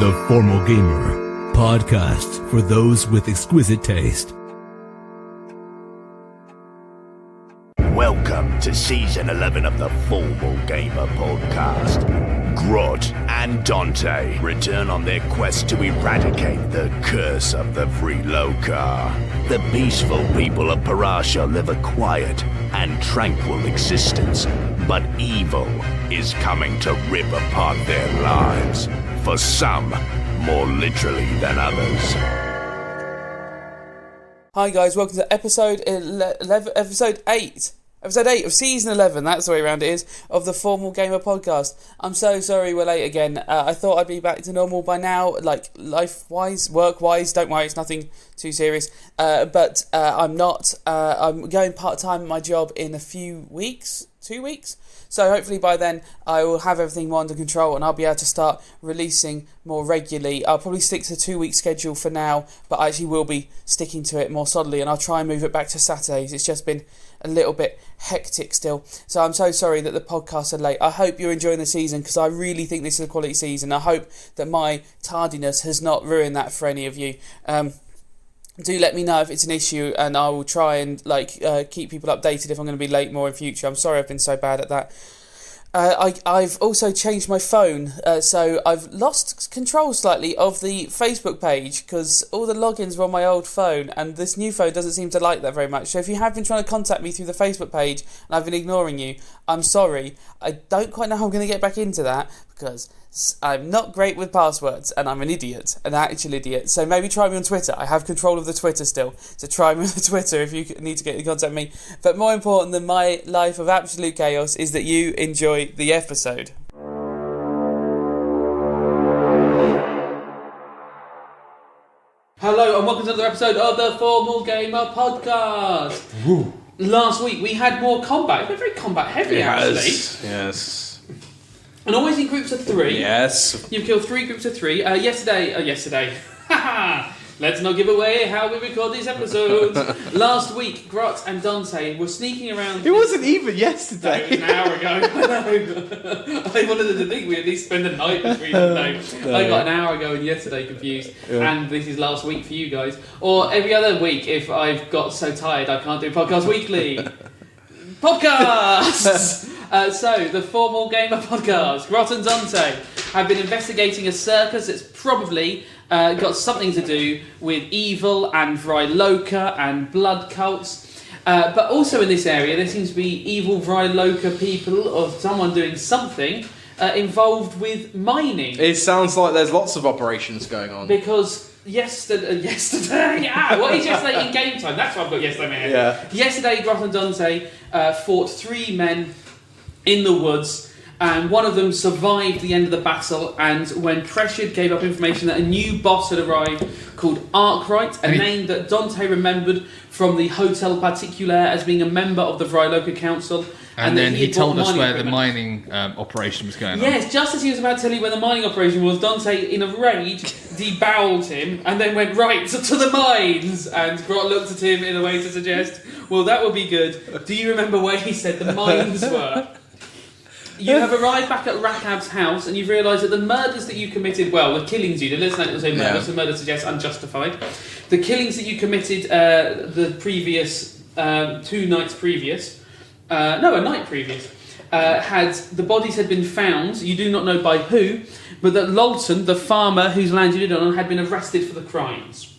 The Formal Gamer, podcast for those with exquisite taste. Welcome to Season 11 of the Formal Gamer podcast. Grot and Dante return on their quest to eradicate the curse of the Freeloka. The peaceful people of Parasha live a quiet and tranquil existence, but evil is coming to rip apart their lives. For some, more literally than others. Hi guys, welcome to episode 8. Episode 8 of Season 11, that's the way around it is, of the Formal Gamer podcast. I'm so sorry we're late again. I thought I'd be back to normal by now, like life-wise, work-wise, don't worry, it's nothing too serious. But I'm not. I'm going part-time at my job in a few weeks, 2 weeks. So hopefully by then I will have everything more under control and I'll be able to start releasing more regularly. I'll probably stick to the 2-week schedule for now, but I actually will be sticking to it more solidly and I'll try and move it back to Saturdays. It's just been a little bit hectic still. So I'm so sorry that the podcasts are late. I hope you're enjoying the season because I really think this is a quality season. I hope that my tardiness has not ruined that for any of you. Do let me know if it's an issue and I will try and keep people updated if I'm going to be late more in future. I'm sorry I've been so bad at that. I've also changed my phone, so I've lost control slightly of the Facebook page because all the logins were on my old phone and this new phone doesn't seem to like that very much. So if you have been trying to contact me through the Facebook page and I've been ignoring you, I'm sorry. I don't quite know how I'm going to get back into that because I'm not great with passwords and I'm an actual idiot. So maybe try me on Twitter. I have control of the Twitter still. So try me on the Twitter if you need to get in contact with me. But more important than my life of absolute chaos is that you enjoy the episode. Hello and welcome to another episode of the Formal Gamer podcast. Woo. Last week we had more combat. It's been very combat heavy actually. Yes. And always in groups of 3. Yes. You've killed 3 groups of 3. Yesterday. Let's not give away how we record these episodes. Last week, Grot and Dante were sneaking around. It wasn't even yesterday. No, it was an hour ago. I wanted them to think we at least spend the night between them. No. I got an hour ago and yesterday confused. Yeah. And this is last week for you guys. Or every other week if I've got so tired I can't do podcasts weekly. Podcasts! So, the Formal Gamer podcast, Grot and Dante, have been investigating a circus that's probably got something to do with evil and Vryloka and blood cults. But also in this area, there seems to be evil Vryloka people or someone doing something involved with mining. It sounds like there's lots of operations going on. Because yesterday, what is yesterday in game time? That's what I've got yesterday in my head. Yeah. Yesterday, Grot and Dante fought 3 men in the woods, and one of them survived the end of the battle, and when pressured gave up information that a new boss had arrived called Arkwright, a name that Dante remembered from the Hotel Particulier as being a member of the Vryloka Council. And then he told us where the mining operation was going on. Yes, just as he was about to tell you where the mining operation was, Dante, in a rage, deboweled him and then went right to the mines. And Grot looked at him in a way to suggest, well, that would be good. Do you remember where he said the mines were? You have arrived back at Rakab's house and you've realised that the murders that you committed, well, the killings you did, let's not say murders, the murder suggests unjustified. The killings that you committed the previous, 2 nights previous, a night previous, the bodies had been found, you do not know by who, but that Lolton, the farmer whose land you did on, had been arrested for the crimes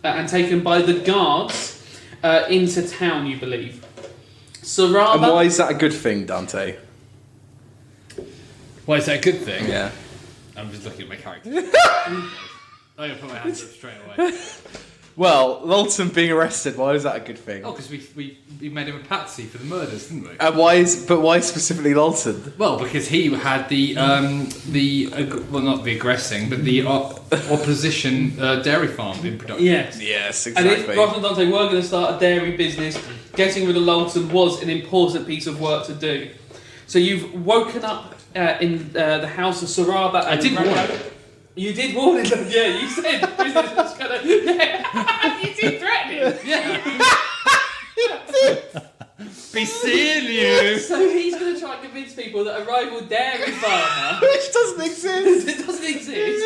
and taken by the guards into town, you believe. Saraba, and why is that a good thing, Dante? Why is that a good thing? Yeah. I'm just looking at my character. I'm going to put my hands up straight away. Well, Lolton being arrested, why is that a good thing? Oh, because we made him a patsy for the murders, didn't we? And why specifically Lolton? Well, because he had well, not the aggressing, but the opposition dairy farm in production. Yes, exactly. And if Grot and Dante were going to start a dairy business, getting rid of Lolton was an important piece of work to do. So you've woken up in the house of Saraba. I did warn him. You did warn him. Yeah, you said business was gonna. Yeah, you did threaten him. Yeah. be seeing you. So he's going to try and convince people that a rival dairy farmer... Which doesn't exist. It doesn't exist.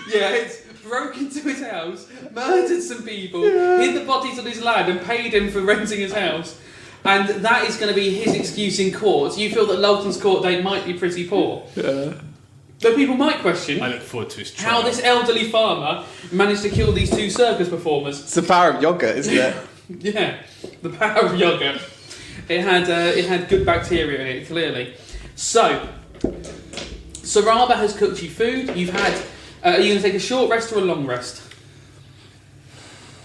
Yes, broke into his house, murdered some people, hid the bodies on his land and paid him for renting his house. And that is going to be his excuse in court. You feel that Lolton's court date might be pretty poor. Yeah. But people might question I look forward to his trial. how this elderly farmer managed to kill these two circus performers. It's the power of yogurt, isn't it? Yeah, the power of yogurt. It had good bacteria in it, clearly. So, Saraba has cooked you food. You've had... are you going to take a short rest or a long rest?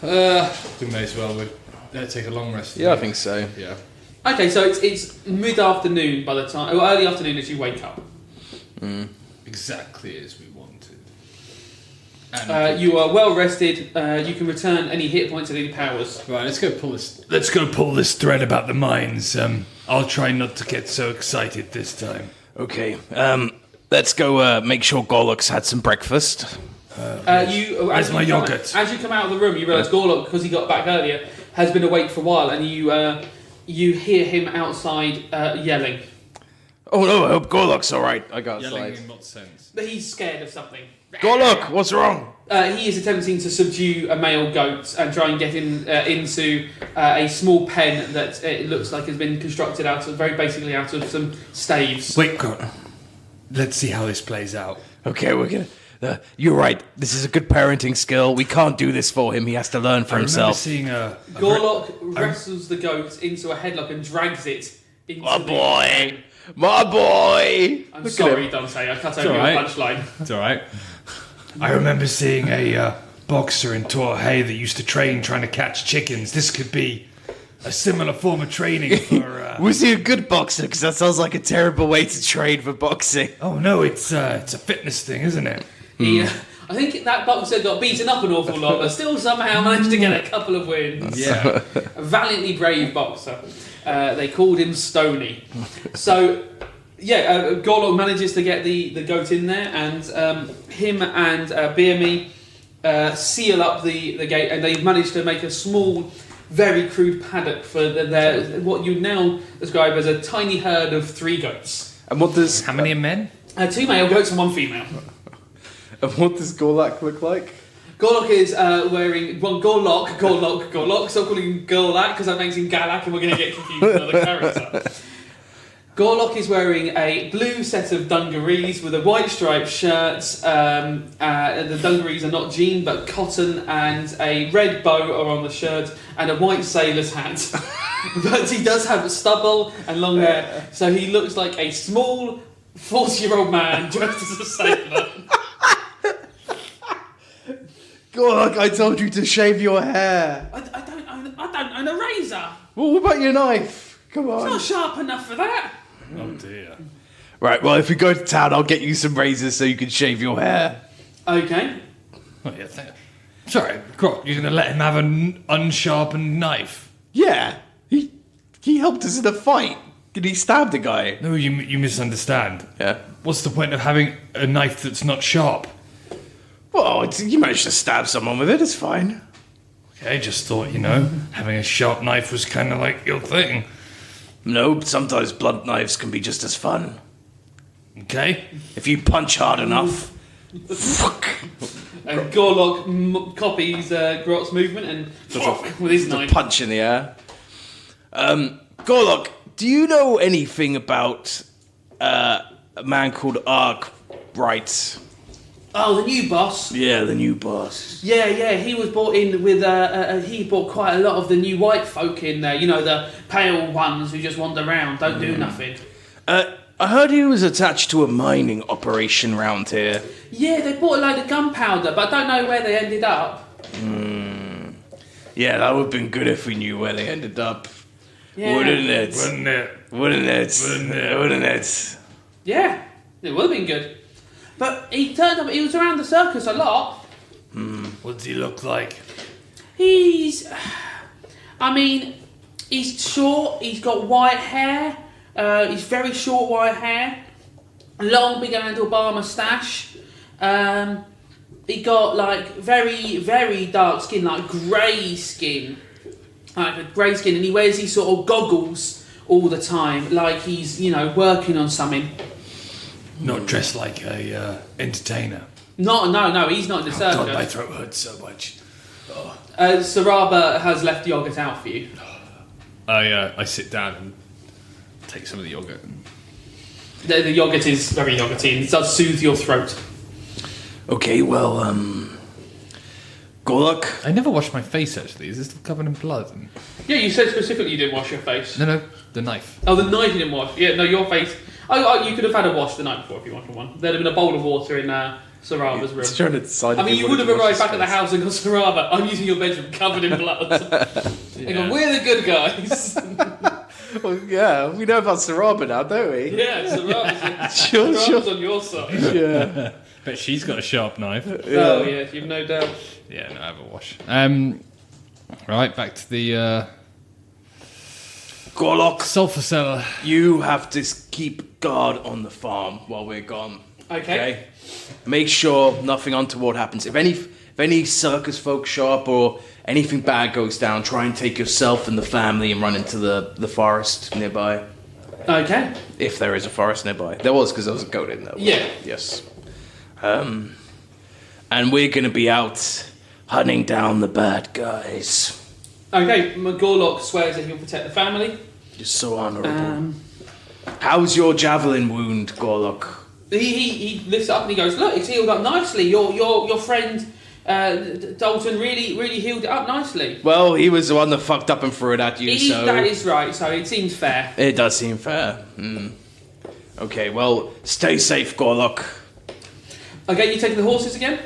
We may as well. Let's take a long rest. Yeah, I think so. Yeah. Okay, so it's mid-afternoon by the time... or early afternoon as you wake up. Exactly as we wanted. You are well rested. You can return any hit points and any powers. Right, let's go pull this. Let's go pull this thread about the mines. I'll try not to get so excited this time. Okay, let's go make sure Gorlok's had some breakfast. As my you yogurt? As you come out of the room, you realise Gorlok, because he got back earlier, has been awake for a while, and you hear him outside yelling. Oh no, I hope Gorlok's alright. I got Yelling outside. in what sense? But he's scared of something. Gorlok, what's wrong? He is attempting to subdue a male goat and try and get him into a small pen that it looks like has been constructed very basically out of some staves. Wait, God. Let's see how this plays out. Okay, we're gonna... you're right, this is a good parenting skill. We can't do this for him, he has to learn for I remember himself. seeing Gorlok wrestles the goat into a headlock and drags it into My boy! My boy! I'm sorry, Dante, I cut over your alright. punchline. It's all right. I remember seeing a boxer in Torhay that used to train trying to catch chickens. This could be a similar form of training for... Was he a good boxer? Because that sounds like a terrible way to train for boxing. Oh no, it's a fitness thing, isn't it? I think that boxer got beaten up an awful lot, but still somehow managed to get a couple of wins. Yeah. A valiantly brave boxer. They called him Stony. So, Gorlok manages to get the goat in there, and him and Beerme seal up the gate, and they've managed to make a small, very crude paddock for their what you now describe as a tiny herd of 3 goats. And what does How many men? 2 male goats and 1 female. Gorlak look like? Gorlok is wearing... Well, Gorlok. Stop calling him Gorlak, because that makes him Galak, and we're going to get confused with another character. Gorlok is wearing a blue set of dungarees with a white striped shirt. The dungarees are not jean, but cotton, and a red bow are on the shirt, and a white sailor's hat. But he does have stubble and long hair, so he looks like a small 40-year-old man dressed as a sailor. Gorlak, I told you to shave your hair. I don't own a razor. Well, what about your knife? Come It's on. not sharp enough for that. Oh dear. Right, well, if we go to town, I'll get you some razors so you can shave your hair. Okay. Oh, yeah, sorry, Grot, you're going to let him have an unsharpened knife? Yeah, he helped us in a fight. He stabbed a guy. No, you misunderstand. Yeah. What's the point of having a knife that's not sharp? Well, you managed to stab someone with it, it's fine. Okay, just thought, having a sharp knife was kind of like your thing. No, sometimes blunt knives can be just as fun. Okay? If you punch hard enough. Fuck. And Gorlok copies Grot's movement and with his The knife. punch in the air. Gorlok, do you know anything about a man called Arkwright? Oh, the new boss. Yeah, the new boss. Yeah, he was brought in with, he brought quite a lot of the new white folk in there, the pale ones who just wander around, don't do nothing. I heard he was attached to a mining operation round here. Yeah, they bought a load of gunpowder, but I don't know where they ended up. Yeah, that would have been good if we knew where they ended up. Yeah. Wouldn't it? Wouldn't it? Wouldn't it? Yeah, it would have been good. But he turned up, he was around the circus a lot. What does he look like? He's short, he's got white hair, he's very short white hair, long big handlebar moustache, he got like very, very dark skin, like grey skin, and he wears these sort of goggles all the time, like he's, working on something. Not dressed like a entertainer. No, he's not in the circus. God, my throat hurts so much. Saraba has left yogurt out for you. I sit down and take some of the yogurt. The yogurt is very yogurty and it does soothe your throat. Okay, well, Gorlok. I never washed my face, actually. Is this still covered in blood? Yeah, you said specifically you didn't wash your face. No, the knife. Oh, the knife you didn't wash. Yeah, no, your face. Oh, you could have had a wash the night before if you wanted one. There'd have been a bowl of water in Saraba's room. Just trying to decide. I mean, you would have arrived back at the house and gone, Saraba, I'm using your bedroom covered in blood. And gone, we're the good guys. Well, yeah, we know about Saraba now, don't we? Yeah, Saraba's Sure. on your side. Yeah. Bet she's got a sharp knife. Oh, yeah, you've no doubt. Yeah, no, I have a wash. Right, back to the Gorlok, sulfur cellar. you have to keep guard on the farm while we're gone. Okay. Make sure nothing untoward happens. If any circus folk show up or anything bad goes down, try and take yourself and the family and run into the forest nearby. Okay. If there is a forest nearby. There was, because there was a goat in there. Yeah. Yes. And we're going to be out hunting down the bad guys. Okay, Gorlok swears that he'll protect the family. You're so honourable. How's your javelin wound, Gorlok? He lifts it up and he goes, look, it's healed up nicely. Your friend Dalton really healed it up nicely. Well, he was the one that fucked up and threw it at you, so... That is right, so it seems fair. It does seem fair. Okay, well, stay safe, Gorlok. Okay, you taking the horses again?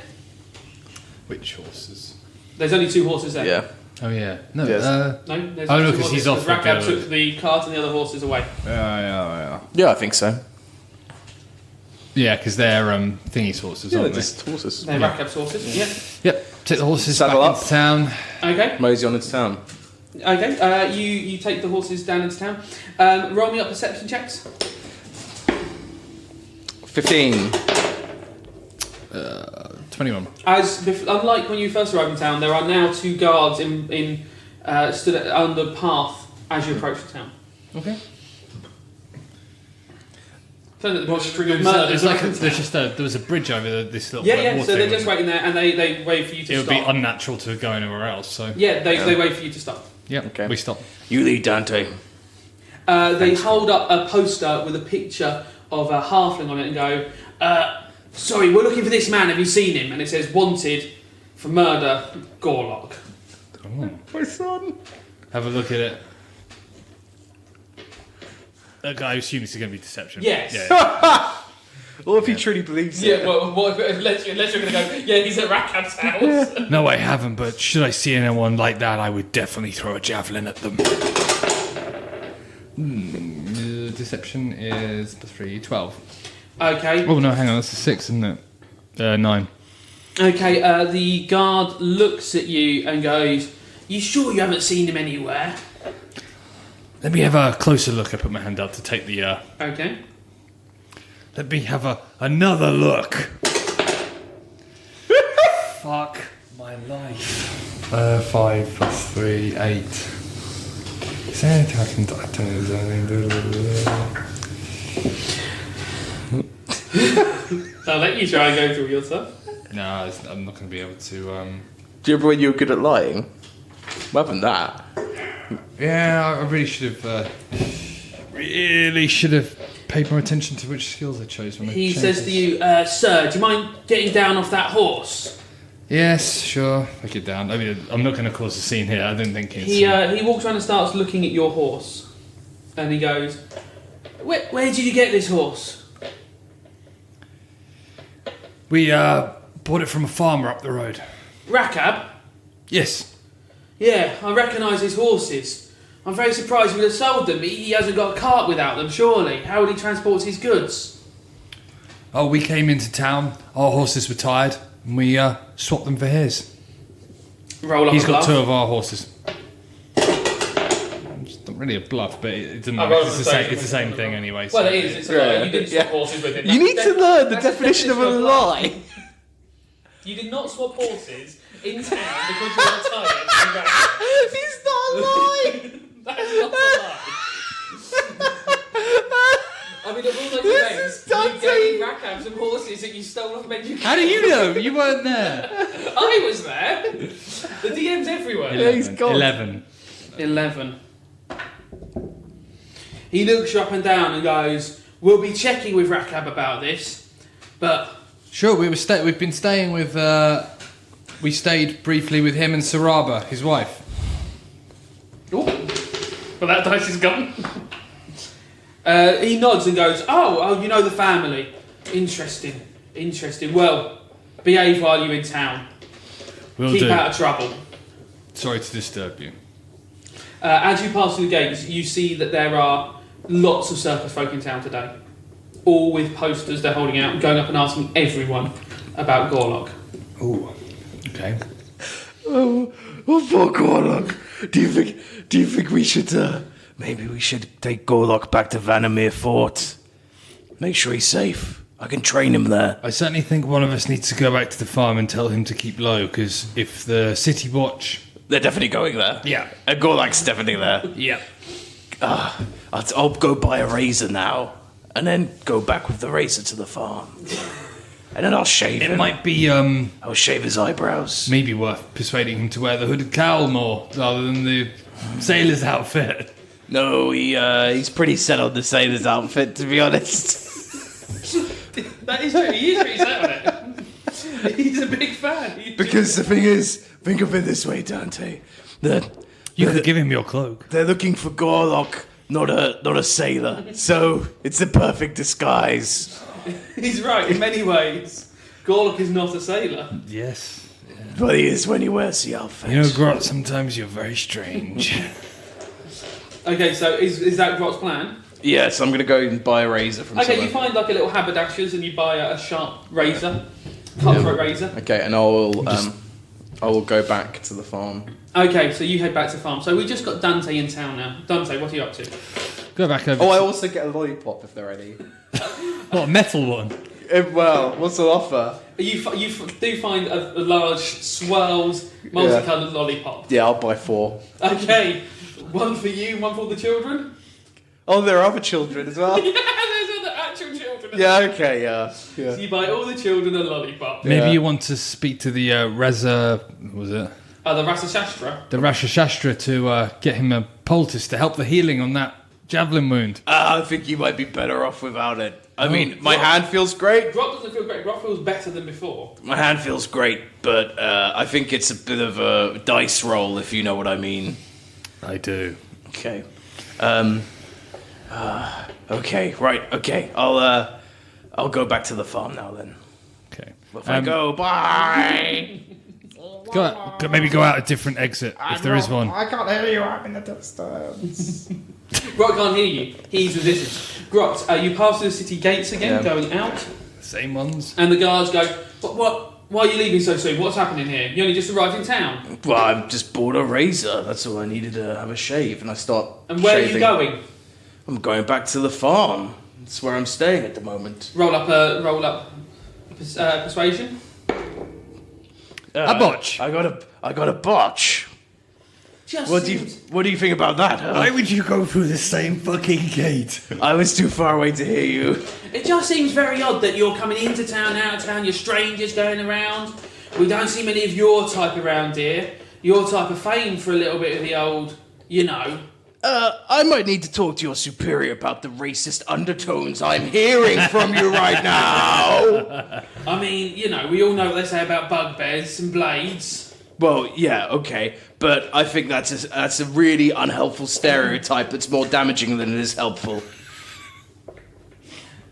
Which horses? There's only 2 horses there. Yeah. Oh, yeah. No, Yes. No, there's Oh, no, 2 because he's horses, off with Rakab the- took the cart and the other horses away. Yeah. Yeah, I think so. Yeah, because they're thingy's horses, Yeah, aren't they're they? just horses. They're Rakab's horses, yeah. Yep, take the horses Saddle back up. into town. Okay, Mosey on into town. okay. You take the horses down into town. Roll me up perception checks. 15. 21. Unlike when you first arrived in town, there are now 2 guards stood on the path as you approach the town. Okay. There was a bridge over this little Yeah, water so they're thing, just waiting there and they wait for you to It would stop. be unnatural to go anywhere else, so... Yeah, they wait for you to stop. Yeah, Okay. we stop. You lead, Dante. They hold up a poster with a picture of a halfling on it and go, sorry, we're looking for this man, have you seen him? And it says, wanted for murder, Gorlok. My son. Have a look at it. I assume this is going to be deception. Yes. Yeah. Or if he truly believes it. Yeah, well, unless you're going to go, yeah, he's at Rakab's house. No, I haven't, but should I see anyone like that, I would definitely throw a javelin at them. Deception is +3, 12. Okay. Oh, no, hang on, that's a 6, isn't it? 9. Okay, the guard looks at you and goes, you sure you haven't seen him anywhere? Let me have a closer look. I put my hand out to take the... Okay. Let me have another look. Fuck my life. 5 + 3, 8. Is there anything I can do? I don't know, is there anything? So I'll let you try and go through your stuff. No, I'm not going to be able to... Do you remember when you were good at lying? What happened to that? Yeah, I really should have paid more attention to which skills I chose when I He changed says this. to you, sir, do you mind getting down off that horse? Yes, sure. I get down. I mean, I'm not going to cause a scene here. I don't think it's... He walks around and starts looking at your horse. And he goes, where did you get this horse? We bought it from a farmer up the road. Rakab? Yes. Yeah, I recognise his horses. I'm very surprised he would have sold them. He hasn't got a cart without them, surely. How would he transport his goods? Oh, we came into town. Our horses were tired, and we swapped them for his. Roll up He's a got bluff. 2 of our horses. It's not really a bluff, but it doesn't I'll matter. roll It's a the same. save. It's the same thing anyway. Well, so- it is. It's Yeah, you didn't yeah. swap horses with him. You need to learn the That's definition of a lie. You did not swap horses in town because you were tired. He's not lying. That is not a lie. of all those events, you gave Rakab some horses that you stole off Benjamin. How do you know? You weren't there. I was there. The DM's everywhere. Yeah, he's gone. 11. He looks you up and down and goes, "We'll be checking with Rakab about this, but..." Sure, we've been staying with... we stayed briefly with him and Saraba, his wife. Oh, well, that dice is gone. He nods and goes, oh, you know the family. Interesting. Well, behave while you're in town. Keep out of trouble. Sorry to disturb you. As you pass through the gates, you see that there are lots of circus folk in town today. All with posters they're holding out and going up and asking everyone about Gorlock. Oh, okay. Oh, poor Gorlock. Do you think we should, maybe we should take Gorlock back to Vandermeer Fort? Make sure he's safe. I can train him there. I certainly think one of us needs to go back to the farm and tell him to keep low, because if the city watch... They're definitely going there. Yeah. And Gorlock's definitely there. Yeah. I'll go buy a razor now, and then go back with the razor to the farm. And then I'll shave him. It might be, I'll shave his eyebrows. maybe worth persuading him to wear the hooded cowl more, rather than the sailor's outfit. No, he's pretty set on the sailor's outfit, to be honest. That is true. He is pretty set on it. He's a big fan. Because the thing is, think of it this way, Dante. You could give him your cloak. They're looking for Gorlock, not a sailor. So it's the perfect disguise. He's right in many ways. Gorlock is not a sailor. Yes. But he is when he wears the outfit. You know, Grot, sometimes you're very strange. Okay, so is that Grot's plan? Yes, I'm going to go and buy a razor from Okay, someone. you find like a little haberdasher's and you buy a sharp razor, cutthroat razor. Okay, and I will go back to the farm. Okay, so you head back to the farm. So we just got Dante in town now. Dante, what are you up to? Go back over Oh, I to... also get a lollipop if they're any. What, a metal one? Well, what's the offer? You do find a large, swirled, multicoloured lollipop. Yeah, I'll buy 4. Okay, one for you, one for the children. Oh, there are other children as well. Yeah, there's other actual children. Yeah, okay, yeah. So you buy all the children a lollipop. Maybe you want to speak to the Reza... What was it? The Rasa Shastra. The Rasha Shastra to get him a poultice to help the healing on that javelin wound. I think you might be better off without it. I mean, my hand feels great. Grot doesn't feel great. Grot feels better than before. My hand feels great, but I think it's a bit of a dice roll, if you know what I mean. I do. Okay. Okay, right, okay. I'll go back to the farm now then. Okay. Off I go, bye! Maybe go out a different exit, if there is one. I can't hear you. I'm in the distance. Grot can't hear you. He's resistant. Grot, you pass through the city gates again, going out, Same ones. and the guards go, What? Why are you leaving so soon? What's happening here? You only just arrived in town. Well, I just bought a razor. That's all I needed to have a shave, and I start And where shaving. are you going? I'm going back to the farm. That's where I'm staying at the moment. Roll up persuasion. A botch. I got a botch. Just What do you think about that? Huh? Why would you go through the same fucking gate? I was too far away to hear you. It just seems very odd that you're coming into town, out of town, you're strangers going around. We don't see many of your type around here. Your type of fame for a little bit of the old, you know. I might need to talk to your superior about the racist undertones I'm hearing from you right now. I mean, you know, we all know what they say about bugbears and blades. Well, yeah, okay, but I think that's a really unhelpful stereotype that's more damaging than it is helpful.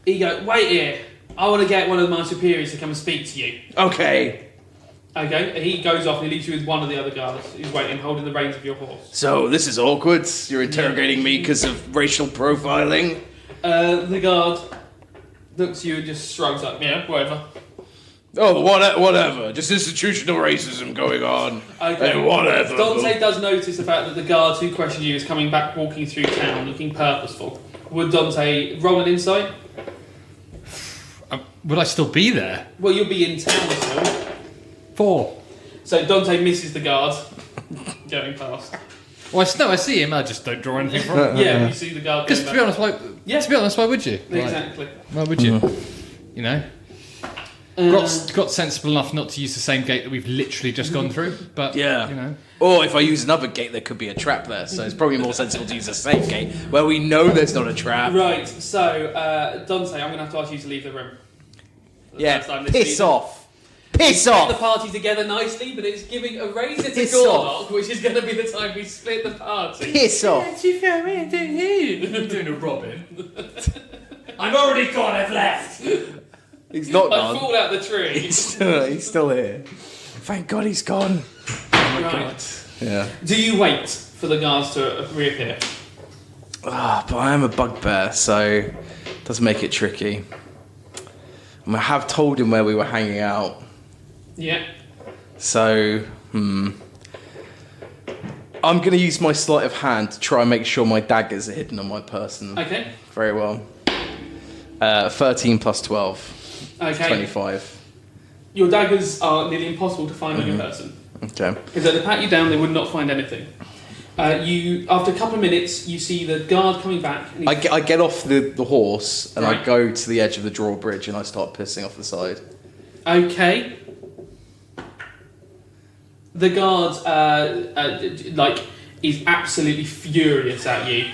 You go, wait here. I want to get one of my superiors to come and speak to you. Okay, Okay, he goes off and he leaves you with one of the other guards who's waiting, holding the reins of your horse. so this is awkward. You're interrogating me because of racial profiling. The guard looks at you and just shrugs up. Yeah, whatever. Oh, whatever. Just institutional racism going on. Okay. Hey, whatever. Dante does notice the fact that the guard who questioned you is coming back, walking through town, looking purposeful. Would Dante roll an insight? Would I still be there? Well, you'll be in town still. 4. So Dante misses the guard going past. Well, I see him. I just don't draw anything from him. Yeah, you see the guard. Because to be honest, why would you? Exactly. Why would you? You know. Got sensible enough not to use the same gate that we've literally just gone through, but you know. Or if I use another gate, there could be a trap there. So it's probably more sensible to use the same gate where we know there's not a trap. Right. So Dante, I'm going to have to ask you to leave the room. Piss off. Piss Get off. the party together nicely, but it's giving a razor to Piss Gorlock, which is going to be the time we split the party. Piss off. I'm doing a Robin. I'm already gone, I've left. He's not I gone. fall out the tree. He's still here. Thank God he's gone. Right. Yeah. Do you wait for the guards to reappear? But I am a bugbear, so it does make it tricky. I have told him where we were hanging out. Yeah. So, I'm going to use my sleight of hand to try and make sure my daggers are hidden on my person. Okay. Very well. 13 plus 12. Okay. 25. Your daggers are nearly impossible to find on your person. Okay. If they had to pat you down, they would not find anything. After a couple of minutes, you see the guard coming back. And I get off the horse and Right. I go to the edge of the drawbridge and I start pissing off the side. Okay. The guard, is absolutely furious at you,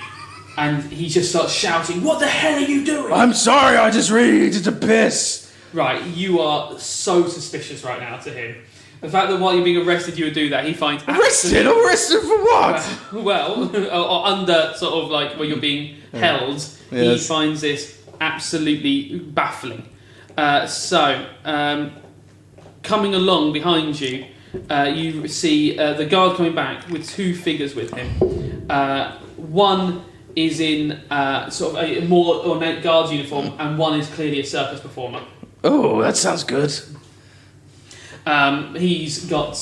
and he just starts shouting, "What the hell are you doing?" I'm sorry, I just really needed to piss. Right, you are so suspicious right now to him. The fact that while you're being arrested, you would do that, he finds Arrested? Arrested for what? well, or under sort of like where you're being held, he Yes. finds this absolutely baffling. Coming along behind you, you see the guard coming back with two figures with him. One is in sort of a more ornate guard's uniform, and one is clearly a circus performer. Oh, that sounds good. He's got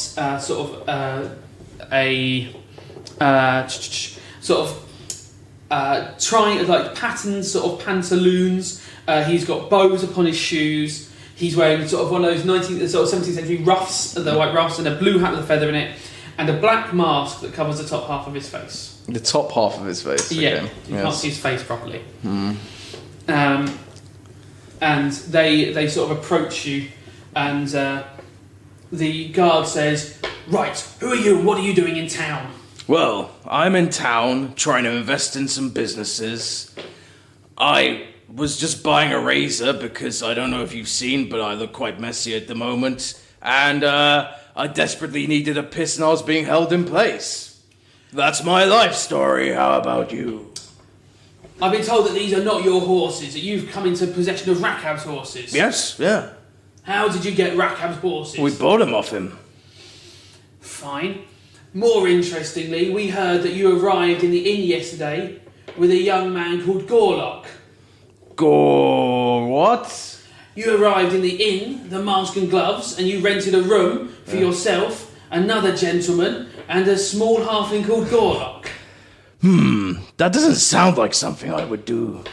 trying like patterns, sort of pantaloons. He's got bows upon his shoes. He's wearing sort of one of those 17th century ruffs, the white ruffs, and a blue hat with a feather in it, and a black mask that covers the top half of his face. The top half of his face. Yeah, Okay. you can't see his face properly. And they sort of approach you, and the guard says, "Right, who are you and what are you doing in town?" Well, I'm in town trying to invest in some businesses. I was just buying a razor because I don't know if you've seen, but I look quite messy at the moment. And I desperately needed a piss and I was being held in place. That's my life story. How about you? I've been told that these are not your horses, that you've come into possession of Rakhab's horses. Yes, yeah. How did you get Rakhab's horses? We bought them off him. Fine. More interestingly, we heard that you arrived in the inn yesterday with a young man called Gorlock. What? You arrived in the inn, the mask and gloves, and you rented a room for yourself, another gentleman, and a small halfling called Gorlock. That doesn't sound like something I would do.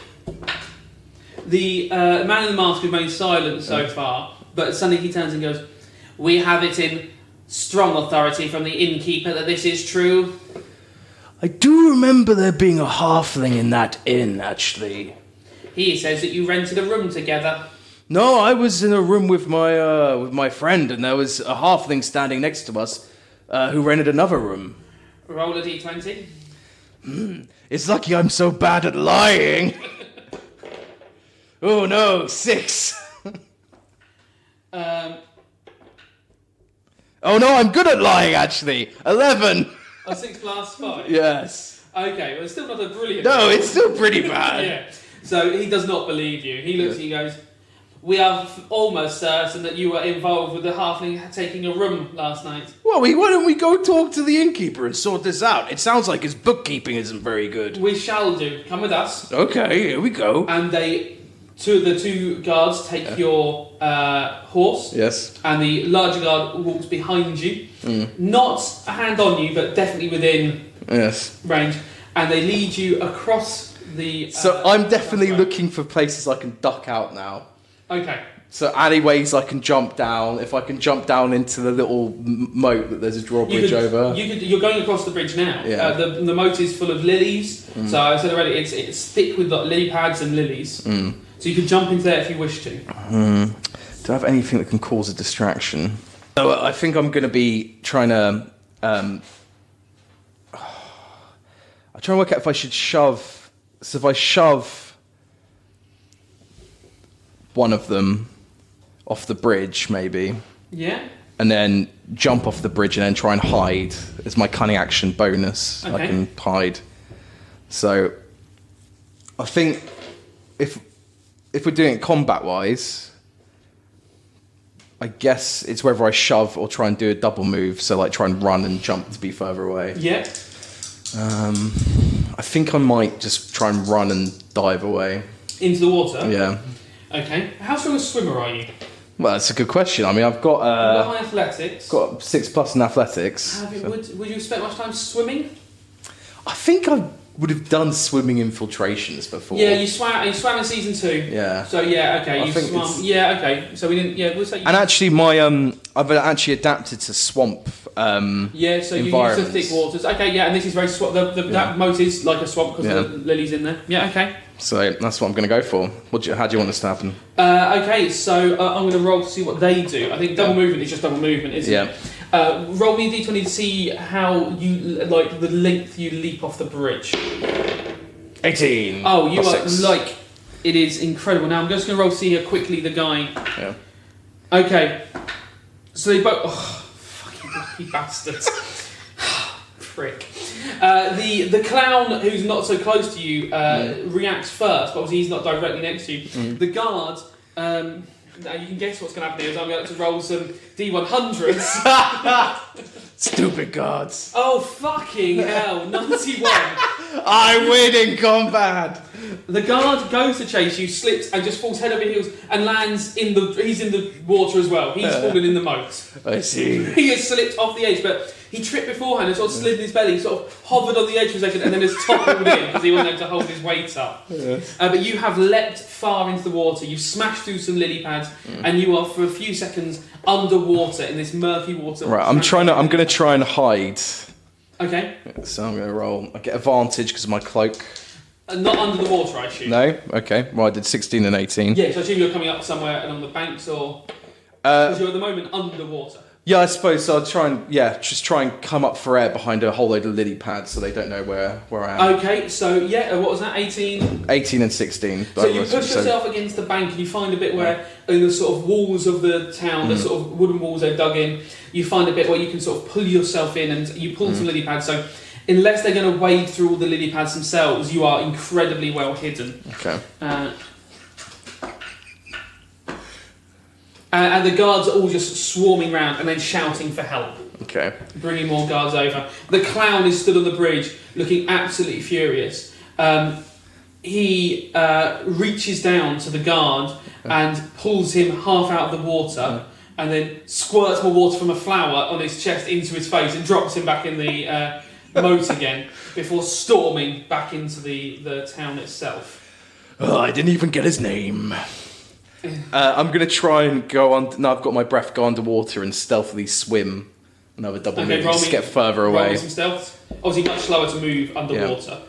The man in the mask remains silent so far, but suddenly he turns and goes, "We have it in strong authority from the innkeeper that this is true." I do remember there being a halfling in that inn, actually. He says that you rented a room together. No, I was in a room with my friend, and there was a halfling standing next to us who rented another room. Roll a d20. It's lucky I'm so bad at lying. Oh no, 6. Oh no, I'm good at lying actually. 11. A 6 plus 5? Yes. Okay, well it's still not a brilliant No, it's still pretty bad. Yeah. So he does not believe you. He looks at you and goes, "We are almost certain that you were involved with the halfling taking a room last night." Well, why don't we go talk to the innkeeper and sort this out? It sounds like his bookkeeping isn't very good. We shall do. Come with us. Okay, here we go. And the two guards take your horse. Yes. And the larger guard walks behind you. Not a hand on you, but definitely within Yes. range. And they lead you across the... So I'm definitely looking for places I can duck out now. Okay. So alleyways I can jump down. If I can jump down into the little moat that there's a drawbridge over. You're going across the bridge now. Yeah. The moat is full of lilies. So I said already, it's thick with lily pads and lilies. So you can jump into there if you wish to. Do I have anything that can cause a distraction? So I think I'm going to be trying to... I'm trying to work out if I should shove... So if I shove one of them off the bridge, maybe... Yeah? And then jump off the bridge and then try and hide as my cunning action bonus. Okay. I can hide. So I think if we're doing it combat-wise... I guess it's whether I shove or try and do a double move, so like try and run and jump to be further away. Yeah. I think I might just try and run and dive away. Into the water? Yeah. Okay. How strong a swimmer are you? Well, that's a good question. I mean, I've got high athletics. got 6+ in athletics. Would you have spent much time swimming? I think I would have done swimming infiltrations before. Yeah, you swam in season 2. Yeah. So yeah, okay, I you think swam. it's- Yeah, okay. So we didn't. Yeah, we'll say. And actually, I've actually adapted to swamp. Yeah, so you use the environments. thick waters. Okay, yeah, and this is very swamp. That moat is like a swamp because of the lilies in there. Yeah, okay. So that's what I'm going to go for. How do you want this to happen? Okay, so I'm going to roll to see what they do. I think double movement is just double movement, isn't it? Roll me a d20 to see how you like the length you leap off the bridge. 18. Oh, you plus are 6. like it is incredible. Now I'm just going to roll to see how quickly the guy. Yeah. Okay, so they both. Oh, fucking lucky bastards! Prick. The clown who's not so close to you reacts first, but obviously he's not directly next to you. The guard. Now you can guess what's going to happen here. Is I'm going to roll some D100s. Stupid guards. Oh fucking hell! 91. I win in combat. The guard goes to chase you, slips, and just falls head over heels and lands in the. He's in the water as well. He's fallen in the moat. I see. He has slipped off the edge, but he tripped beforehand and sort of slid in his belly, sort of hovered on the edge for a second, and then has toppled in because he wasn't able to hold his weight up. But you have leapt far into the water. You've smashed through some lily pads, and you are for a few seconds underwater in this murky water. Right, I'm going to try and hide. Okay. So I'm going to roll. I get advantage because of my cloak. Not under the water, I assume. No? Okay. Well, I did 16 and 18. Yeah, so I assume you're coming up somewhere along the banks, or because you're at the moment underwater. Yeah, I suppose so. I'll try and just try and come up for air behind a whole load of lily pads so they don't know where I am. Okay, so what was that? 18. 18 and 16. So you push yourself against the bank and you find a bit where, in the sort of walls of the town, the sort of wooden walls they've dug in, you find a bit where you can sort of pull yourself in and you pull some lily pads. So unless they're going to wade through all the lily pads themselves, you are incredibly well hidden. Okay. And the guards are all just swarming round and then shouting for help. Okay. Bringing more guards over. The clown is stood on the bridge looking absolutely furious. He reaches down to the guard and pulls him half out of the water and then squirts more water from a flower on his chest into his face and drops him back in the moat again before storming back into the town itself. Oh, I didn't even get his name. I'm going to try and go on... No, I've got my breath. Go underwater and stealthily swim. Another double move. Just get further away. Roll some stealth. Obviously much slower to move underwater.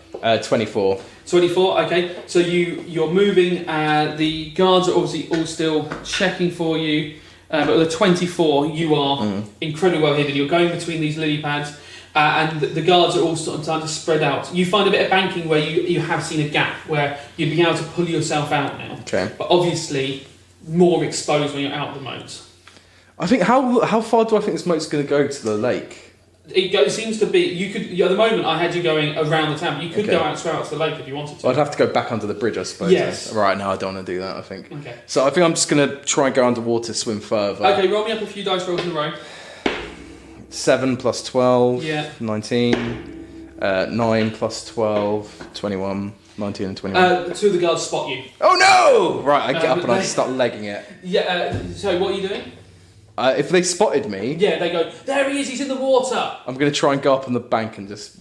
24. 24, okay. So you're moving. The guards are obviously all still checking for you. But with a 24, you are incredibly well hidden. You're going between these lily pads. And the guards are all starting to spread out. You find a bit of banking where you have seen a gap where you'd be able to pull yourself out now. Okay. But obviously more exposed when you're out the moat. I think how far do I think this moat's going to go to the lake? It seems to be you could at the moment I had you going around the town. You could go out straight out to the lake if you wanted to. I'd have to go back under the bridge, I suppose. Yes. Right, now I don't want to do that, I think. Okay. So I think I'm just going to try and go underwater, swim further. Okay, roll me up a few dice rolls in a row. 7 plus 12, Yeah. 19. 9 plus 12, 21. 19 and 21. Two of the guards spot you. Oh no! Right, I get up and I start legging it. Yeah. So what are you doing? If they spotted me... Yeah, they go, there he is, he's in the water! I'm going to try and go up on the bank and just...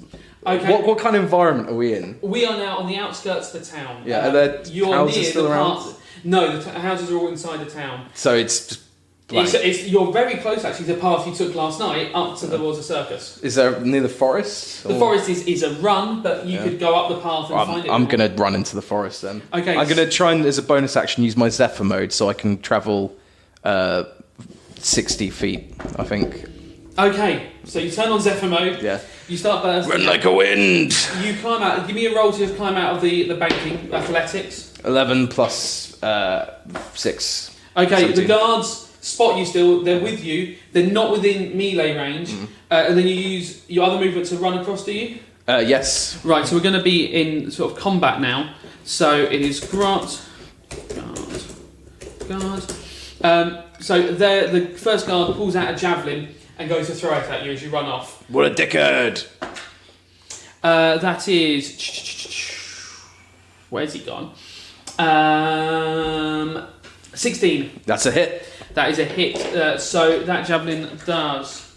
Okay. What kind of environment are we in? We are now on the outskirts of the town. Yeah, are there you're houses near still the around? part. No, the houses are all inside the town. So it's just blank. You're very close, actually, to the path you took last night up to towards the circus. Is there near the forest? The forest is a run, but you could go up the path and find it. I'm going to run into the forest then. Okay. I'm going to try and, as a bonus action, use my Zephyr mode so I can travel 60 feet, I think. Okay, so you turn on Zephyr mode. Yeah. You start bursting. Run like a wind! You climb out. Give me a roll to just climb out of the banking athletics. 11 plus 6. Okay, 17. the guards spot you still. They're with you. They're not within melee range. And then you use your other movement to run across to you. Yes. Right, so we're going to be in sort of combat now. So it is Grot, guard. So the first guard pulls out a javelin and goes to throw it at you as you run off. What a dickhead! That is... Where's he gone? 16. That's a hit. That is a hit. So that javelin does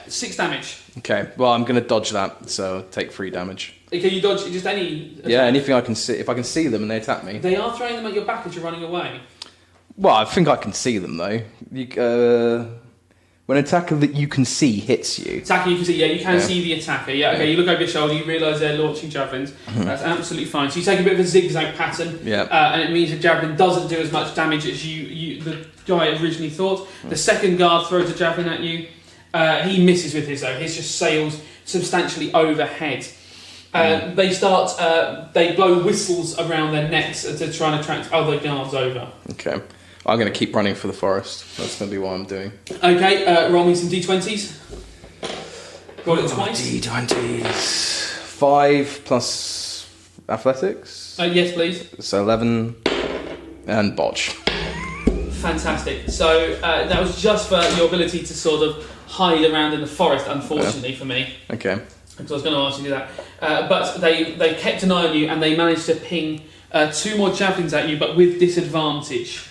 6 damage. Okay, well, I'm going to dodge that, so take 3 damage. Can you dodge just any... Yeah, anything I can see. If I can see them and they attack me. They are throwing them at your back as you're running away. Well, I think I can see them, though. When an attacker that you can see hits you... Attacker, you can see, you can see the attacker. Yeah, okay, you look over your shoulder, you realise they're launching javelins. That's absolutely fine. So you take a bit of a zigzag pattern, and it means the javelin doesn't do as much damage as the guy originally thought. The second guard throws a javelin at you. He misses with his, though. His just sails substantially overhead. They blow whistles around their necks to try and attract other guards over. Okay. I'm going to keep running for the forest. That's going to be what I'm doing. Okay, roll me some d20s. Roll it twice. D20s. 5 plus athletics. Yes, please. So 11 and botch. Fantastic. So that was just for your ability to sort of hide around in the forest, unfortunately for me. Okay. Because I was going to ask you to do that. But they kept an eye on you and they managed to ping 2 more javelins at you, but with disadvantage.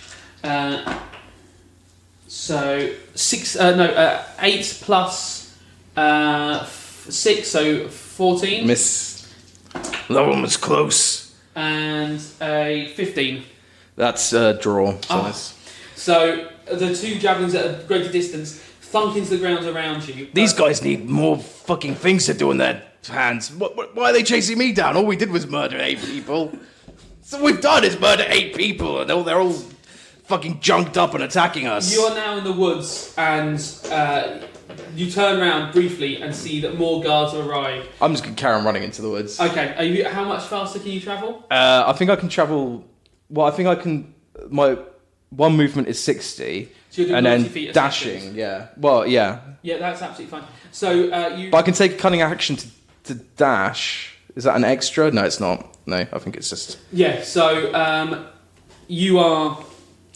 So 8 plus 6, so 14. Miss. That one was close. And a 15. That's a draw. So the 2 javelins at a greater distance thunk into the ground around you. These guys need more fucking things to do in their hands. Why are they chasing me down? All we did was murder 8 people. So we've done is murder 8 people, and they're all fucking junked up and attacking us. You're now in the woods, and you turn around briefly and see that more guards have arrived. I'm just gonna carry on running into the woods. Okay, how much faster can you travel? I think I can travel. Well, I think I can. My one movement is 60, So you're doing and 90 then feet a dashing. second. Yeah. Well, yeah. Yeah, that's absolutely fine. So you. But I can take a cunning action to dash. Is that an extra? No, it's not. No, I think it's just. Yeah. So you are.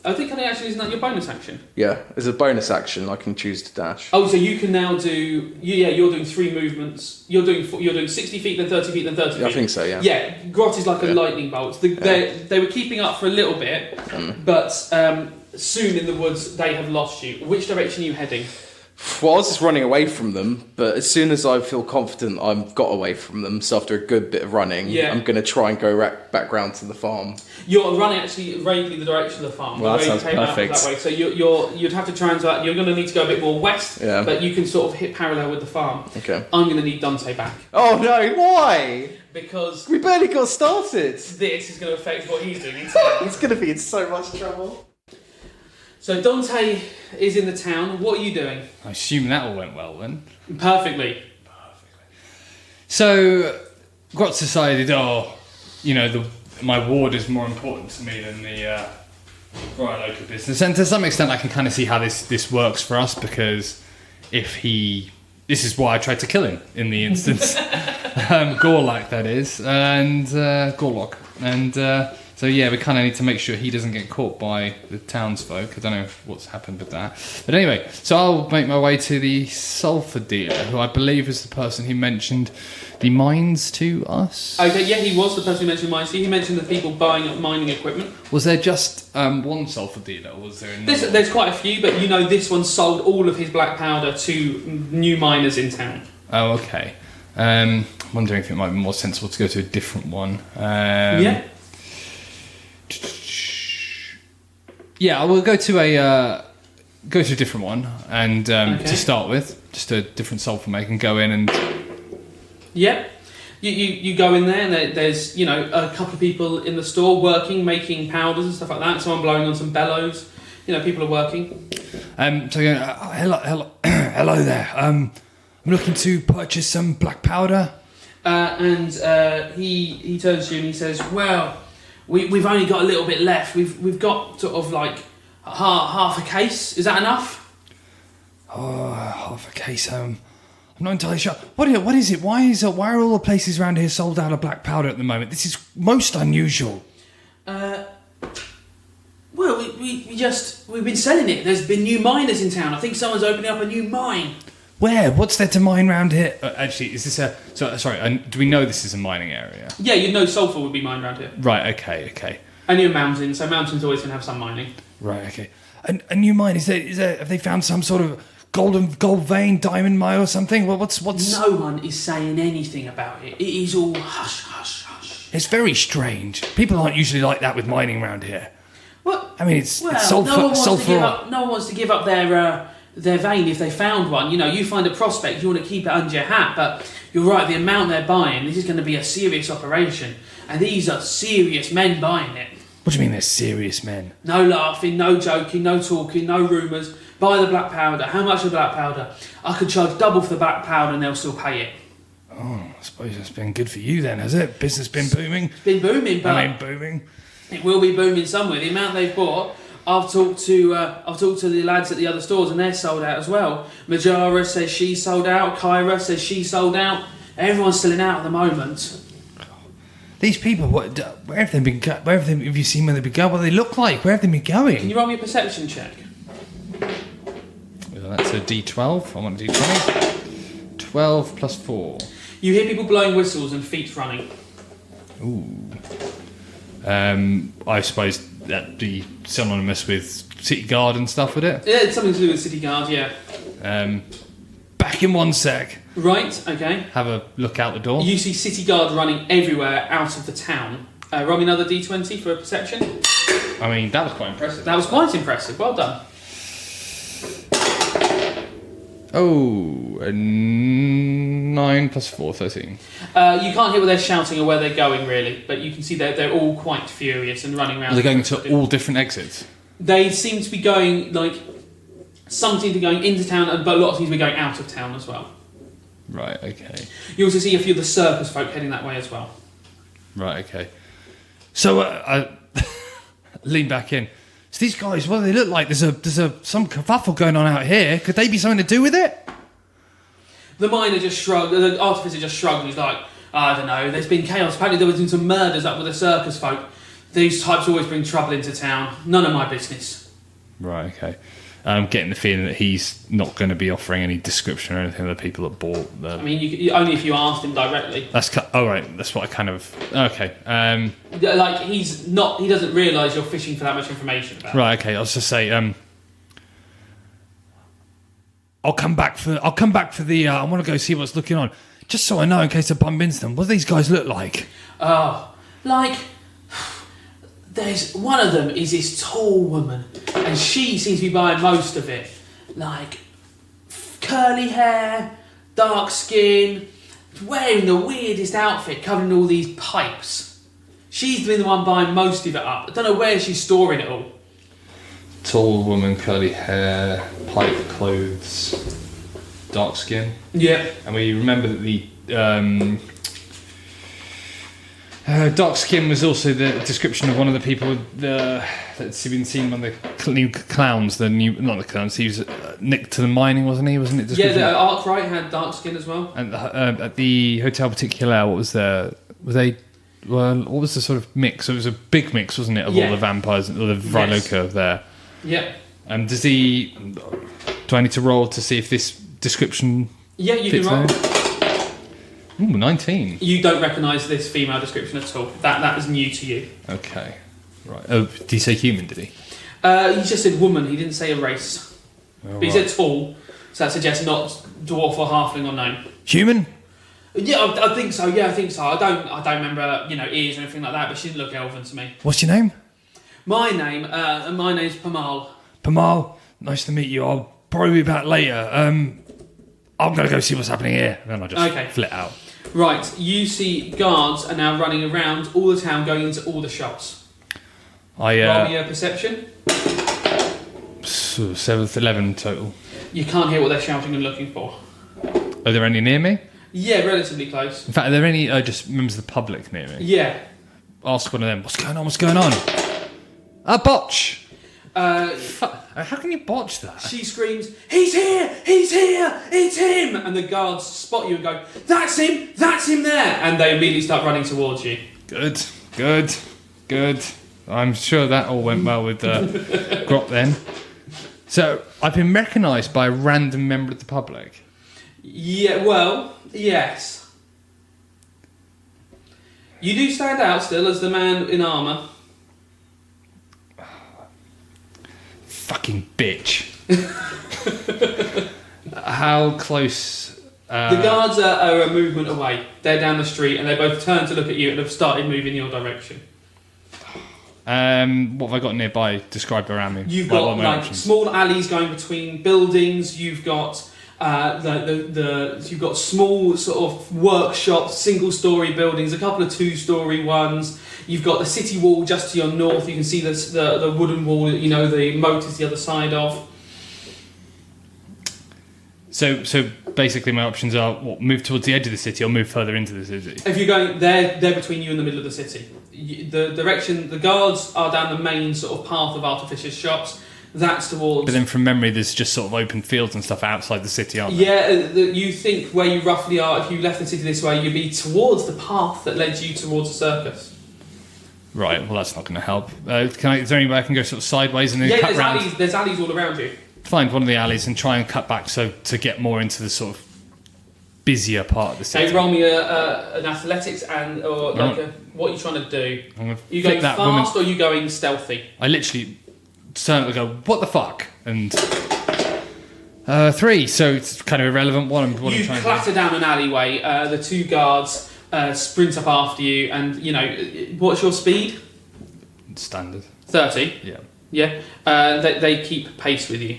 I think cunning action isn't that your bonus action? Yeah, as a bonus action, I can choose to dash. Oh, so you can now do. You're doing 3 movements. You're doing 60 feet, then 30 feet, then 30 feet. I think so. Yeah. Yeah, Grot is like a lightning bolt. They were keeping up for a little bit, but soon in the woods they have lost you. Which direction are you heading? Well, I was just running away from them, but as soon as I feel confident I've got away from them, so after a good bit of running, I'm going to try and go back round to the farm. You're running actually vaguely the direction of the farm. Well, that the way sounds you came perfect. Out that way. So you'd have to try and you're going to need to go a bit more west, but you can sort of hit parallel with the farm. Okay. I'm going to need Dante back. Oh no! Why? Because we barely got started. This is going to affect what he's doing. He's going to be in so much trouble. So Dante is in the town. What are you doing? I assume that all went well then. Perfectly. So, Grot's decided, my ward is more important to me than the local business. And to some extent I can kind of see how this works for us, because this is why I tried to kill him in the instance. Gorlok, that is. And Gorlok. And so yeah, we kind of need to make sure he doesn't get caught by the townsfolk. I don't know what's happened with that. But anyway, so I'll make my way to the sulphur dealer, who I believe is the person who mentioned the mines to us. Okay, yeah, he was the person who mentioned mines. He mentioned the people buying up mining equipment. Was there just one sulphur dealer, or was there another? There's quite a few, but this one sold all of his black powder to new miners in town. Oh, okay. Wondering if it might be more sensible to go to a different one. Yeah. Yeah, we'll go to a different one, and to start with, just a different sulphur make, and go in and. Yeah. You go in there, and there's a couple of people in the store working, making powders and stuff like that. Someone blowing on some bellows. People are working. Hello there. I'm looking to purchase some black powder. And he turns to you and he says, "Well, we've only got a little bit left. We've got sort of like half a case. Is that enough?" Oh, half a case. I'm not entirely sure. What is it? Why are all the places around here sold out of black powder at the moment? This is most unusual. Well, we've been selling it. There's been new miners in town. I think someone's opening up a new mine. Where? What's there to mine round here? Actually, is this do we know this is a mining area? Yeah, you'd know sulphur would be mined around here. Right. Okay. And you're mountains, so mountains always going to have some mining. Right. Okay. A new mine. Is there? Have they found some sort of gold vein, diamond mine or something? Well, what's? No one is saying anything about it. It is all hush, hush, hush. It's very strange. People aren't usually like that with mining around here. What? I mean, it's sulphur. No one wants to give up their vein if they found one. You find a prospect, you want to keep it under your hat, but you're right, the amount they're buying, this is going to be a serious operation, and these are serious men buying it. What do you mean they're serious men? No laughing, no joking, no talking, no rumours. Buy the black powder. How much of the black powder? I could charge double for the black powder and they'll still pay it. Oh, I suppose that's been good for you then, has it? Business been booming? It's been booming, but... booming. It will be booming somewhere. The amount they've bought, I've talked to the lads at the other stores and they're sold out as well. Majara says she's sold out. Kyra says she's sold out. Everyone's selling out at the moment. These people, where have they been? Have you seen where they've been going? What do they look like? Where have they been going? Can you roll me a perception check? Well, that's a D12. I want a D20. 12 plus 4. You hear people blowing whistles and feet running. Ooh. I suppose that'd be synonymous with City Guard and stuff, would it? Yeah, it's something to do with City Guard, yeah. Back in one sec. Right, okay. Have a look out the door. You see City Guard running everywhere out of the town. Roll me another D20 for a perception. I mean, that was quite impressive. That was quite impressive, well done. Oh, a 9 plus 4, 13. You can't hear what they're shouting or where they're going, really, but you can see they're all quite furious and running around. Are they going to all different exits? They seem to be going, some seem to be going into town, but a lot seem to be going out of town as well. Right, okay. You also see a few of the circus folk heading that way as well. Right, okay. So I lean back in. So these guys, what do they look like? There's some kerfuffle going on out here. Could they be something to do with it? The miner just shrugged, the artificer just shrugged and he's like, I don't know, there's been chaos. Apparently there was some murders up with the circus folk. These types always bring trouble into town. None of my business. Right, okay. I'm getting the feeling that he's not going to be offering any description or anything of the people that bought the... I mean, only if you asked him directly. Right, that's what I kind of... Okay. He's not... He doesn't realise you're fishing for that much information about it. Right, okay, I'll just say... I'll come back for the... I want to go see what's looking on. Just so I know in case I bump into them. What do these guys look like? There's one of them is this tall woman, and she seems to be buying most of it. Curly hair, dark skin, wearing the weirdest outfit, covering all these pipes. She's been the one buying most of it up. I don't know where she's storing it all. Tall woman, curly hair, pipe clothes, dark skin. Yeah. And we remember that the... dark skin was also the description of one of the people that's been seen on the new clowns. Not the clowns. He was nicked to the mining, wasn't he? Wasn't it? Yeah, the Arkwright had dark skin as well. And at the Hotel Particular, what was there? What was the sort of mix? It was a big mix, wasn't it, of all the vampires, all the Vryloka there. Yeah. Do I need to roll to see if this description? Yeah, you can roll. Ooh, 19. You don't recognise this female description at all. That is new to you. Okay. Right. Oh, did he say human, did he? He just said woman, he didn't say a race. But he said tall, so that suggests not dwarf or halfling or gnome. Human? Yeah, I think so, I don't remember, ears or anything like that, but she didn't look elven to me. What's your name? My name's Pamal. Pamal, nice to meet you. I'll probably be back later. I'm going to go see what's happening here. And then I'll just flit out. Right, you see guards are now running around all the town, going into all the shops. Roll me a perception. 7th, 11 total. You can't hear what they're shouting and looking for. Are there any near me? Yeah, relatively close. In fact, are there any just members of the public near me? Yeah. Ask one of them, what's going on? What's going on? A botch! How can you botch that? She screams, he's here! He's here! It's him! And the guards spot you and go, that's him! That's him there! And they immediately start running towards you. Good. I'm sure that all went well with Grot then. So, I've been recognised by a random member of the public. Yeah, well, yes. You do stand out still as the man in armour. Fucking bitch. How close? The guards are a movement away. They're down the street and they both turn to look at you and have started moving your direction. What have I got nearby? Describe around me. You've got small alleys going between buildings. You've got you've got small sort of workshops, single-story buildings, a couple of two-story ones. You've got the city wall just to your north. You can see the wooden wall. You know the moat is the other side of. So basically, my options are move towards the edge of the city or move further into the city. If you're going, they're between you and the middle of the city. The direction the guards are down the main sort of path of artificial shops. That's towards. But then, from memory, there's just sort of open fields and stuff outside the city, aren't there? Yeah, you think where you roughly are. If you left the city this way, you'd be towards the path that led you towards the circus. Right. Well, that's not going to help. Is there any way I can go sort of sideways and then cut round? There's alleys all around you. Find one of the alleys and try and cut back to get more into the sort of busier part of the city. Okay, roll me an athletics what are you trying to do? Are you going fast or are you going stealthy? I literally turn and go, what the fuck? And 3, so it's kind of irrelevant what I'm trying to do. You clatter down an alleyway, the two guards sprint up after you, and what's your speed? Standard. 30? Yeah. Yeah? They keep pace with you.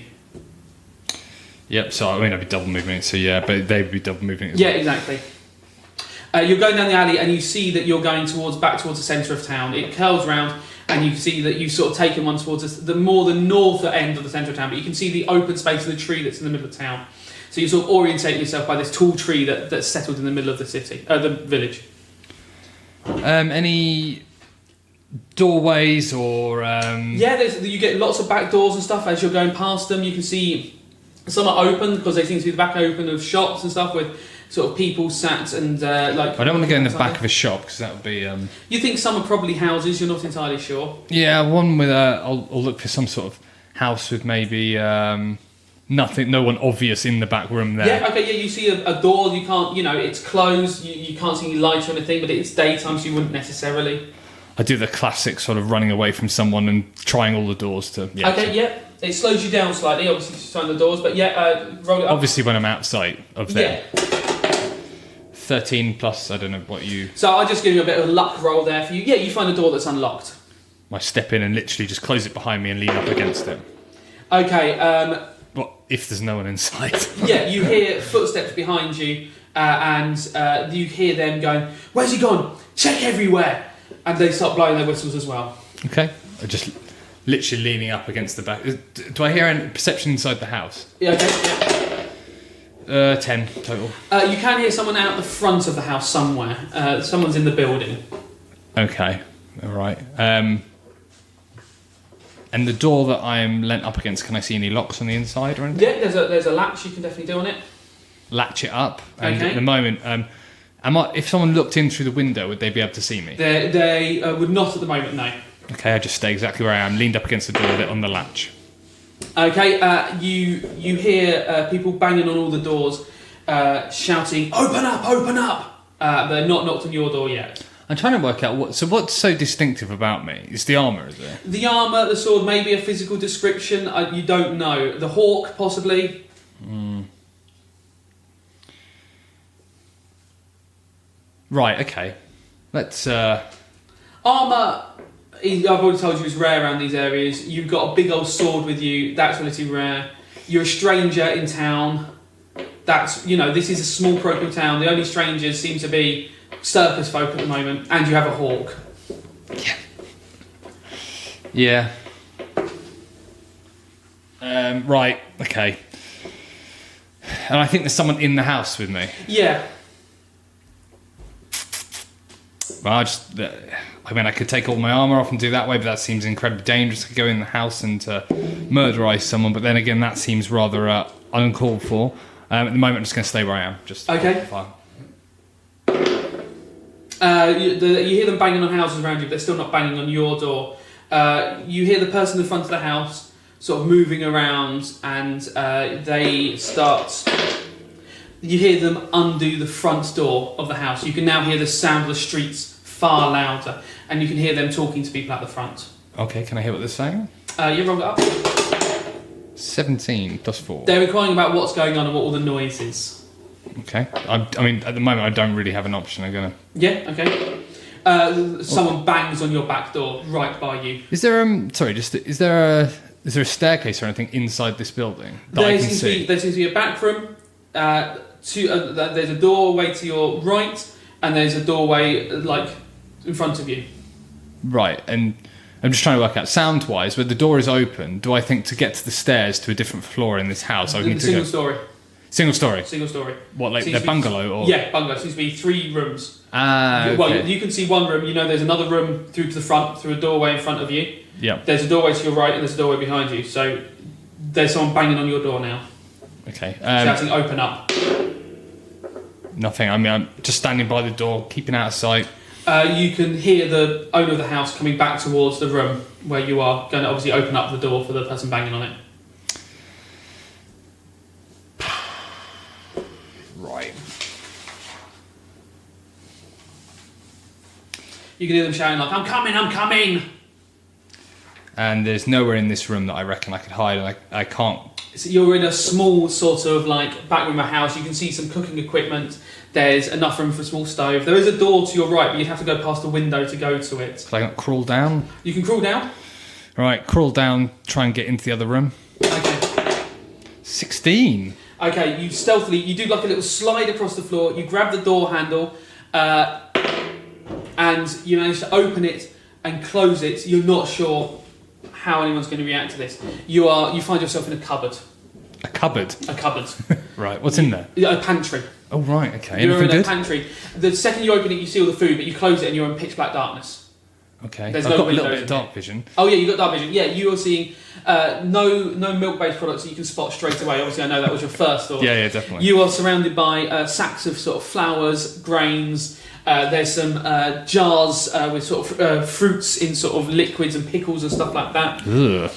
Yep, so I'd be double moving it, so yeah, but they'd be double moving it. Yeah, exactly. You're going down the alley and you see that you're going back towards the centre of town. It curls round and you see that you've sort of taken one towards the north end of the centre of town, but you can see the open space of the tree that's in the middle of town. So you sort of orientate yourself by this tall tree that's settled in the middle of the city, the village. Any doorways or... Yeah, you get lots of back doors and stuff as you're going past them. You can see some are open because they seem to be the back open of shops and stuff with sort of people sat and I don't want to go in the back of a shop because that would be... You think some are probably houses, you're not entirely sure. Yeah, one with I'll look for some sort of house with maybe no one obvious in the back room there. Yeah, okay, yeah, you see a door, you can't, it's closed, you can't see any light or anything, but it's daytime so you wouldn't necessarily. I do the classic sort of running away from someone and trying all the doors to... Yeah, okay, yeah. It slows you down slightly, obviously, to find the doors, but roll it up. Obviously, when I'm outside of them. Yeah. 13 plus, I don't know what you... So I'll just give you a bit of a luck roll there for you. Yeah, you find a door that's unlocked. I step in and literally just close it behind me and lean up against it. Okay, What if there's no one inside? Yeah, you hear footsteps behind you, and you hear them going, "Where's he gone? Check everywhere!" And they start blowing their whistles as well. Okay. I just literally leaning up against the back. Do I hear any perception inside the house? Yeah, okay, yeah. 10 total. You can hear someone out the front of the house somewhere. Someone's in the building. Okay, all right. And the door that I'm leant up against, can I see any locks on the inside or anything? Yeah, there's a latch you can definitely do on it. Latch it up. And okay. At the moment, if someone looked in through the window, would they be able to see me? They would not at the moment, no. Okay, I just stay exactly where I am, leaned up against the door with it on the latch. Okay, you hear people banging on all the doors, shouting, "Open up, open up!" They're not knocked on your door yet. I'm trying to work out what's so distinctive about me. It's the armour, is it? The armour, the sword, maybe a physical description, you don't know. The hawk, possibly. Right, okay. Let's... Armour I've already told you it's rare around these areas. You've got a big old sword with you. That's relatively rare. You're a stranger in town. That's, this is a small parochial town. The only strangers seem to be circus folk at the moment, and you have a hawk. Yeah. Right. Okay. And I think there's someone in the house with me. Yeah. Well, I could take all my armour off and do that way, but that seems incredibly dangerous to go in the house and to murderize someone. But then again, that seems rather uncalled for. At the moment, I'm just going to stay where I am. Just okay. You hear them banging on houses around you, but they're still not banging on your door. You hear the person in the front of the house sort of moving around, and they start... You hear them undo the front door of the house. You can now hear the sound of the streets far louder, and you can hear them talking to people at the front. Okay, can I hear what they're saying? You roll it up. 17 plus 4. They're inquiring about what's going on and what all the noise is. Okay. I mean, at the moment, I don't really have an option. I'm gonna... Yeah, okay. Someone bangs on your back door right by you. Is there is there a staircase or anything inside this building that I can see? There seems to be a back room. There's a doorway to your right, and there's a doorway in front of you. Right, and I'm just trying to work out sound-wise. Where the door is open, do I think to get to the stairs to a different floor in this house? Single story. Single story. Single story. What, like their bungalow or? Yeah, bungalow. Seems to be 3 rooms. Okay. Well, you can see one room. There's another room through to the front, through a doorway in front of you. Yeah. There's a doorway to your right, and there's a doorway behind you. So there's someone banging on your door now. Okay. Shouting, "Open up!" Nothing. I mean, I'm just standing by the door, keeping out of sight. You can hear the owner of the house coming back towards the room where you are, going to obviously open up the door for the person banging on it. Right. You can hear them shouting like, "I'm coming, I'm coming!" And there's nowhere in this room that I reckon I could hide, and I can't... So you're in a small sort of back room of a house. You can see some cooking equipment. There's enough room for a small stove. There is a door to your right, but you'd have to go past a window to go to it. Can I not crawl down? You can crawl down. Right, crawl down, try and get into the other room. Okay. 16. Okay, you do like a little slide across the floor. You grab the door handle, and you manage to open it and close it. You're not sure how anyone's going to react to this. You find yourself in a cupboard. A cupboard? A cupboard. Right, what's in there? A pantry. Oh, right, okay. You're Anything in a good? pantry. The second you open it, you see all the food, but you close it and you're in pitch black darkness. Okay. There's I've no got a little windows bit of dark vision. Oh yeah, you got dark vision. Yeah, you are seeing no milk-based products that you can spot straight away. Obviously, I know that was your first thought. Yeah, definitely. You are surrounded by sacks of sort of flours, grains. There's some jars with sort of fruits in sort of liquids and pickles and stuff like that. Ugh.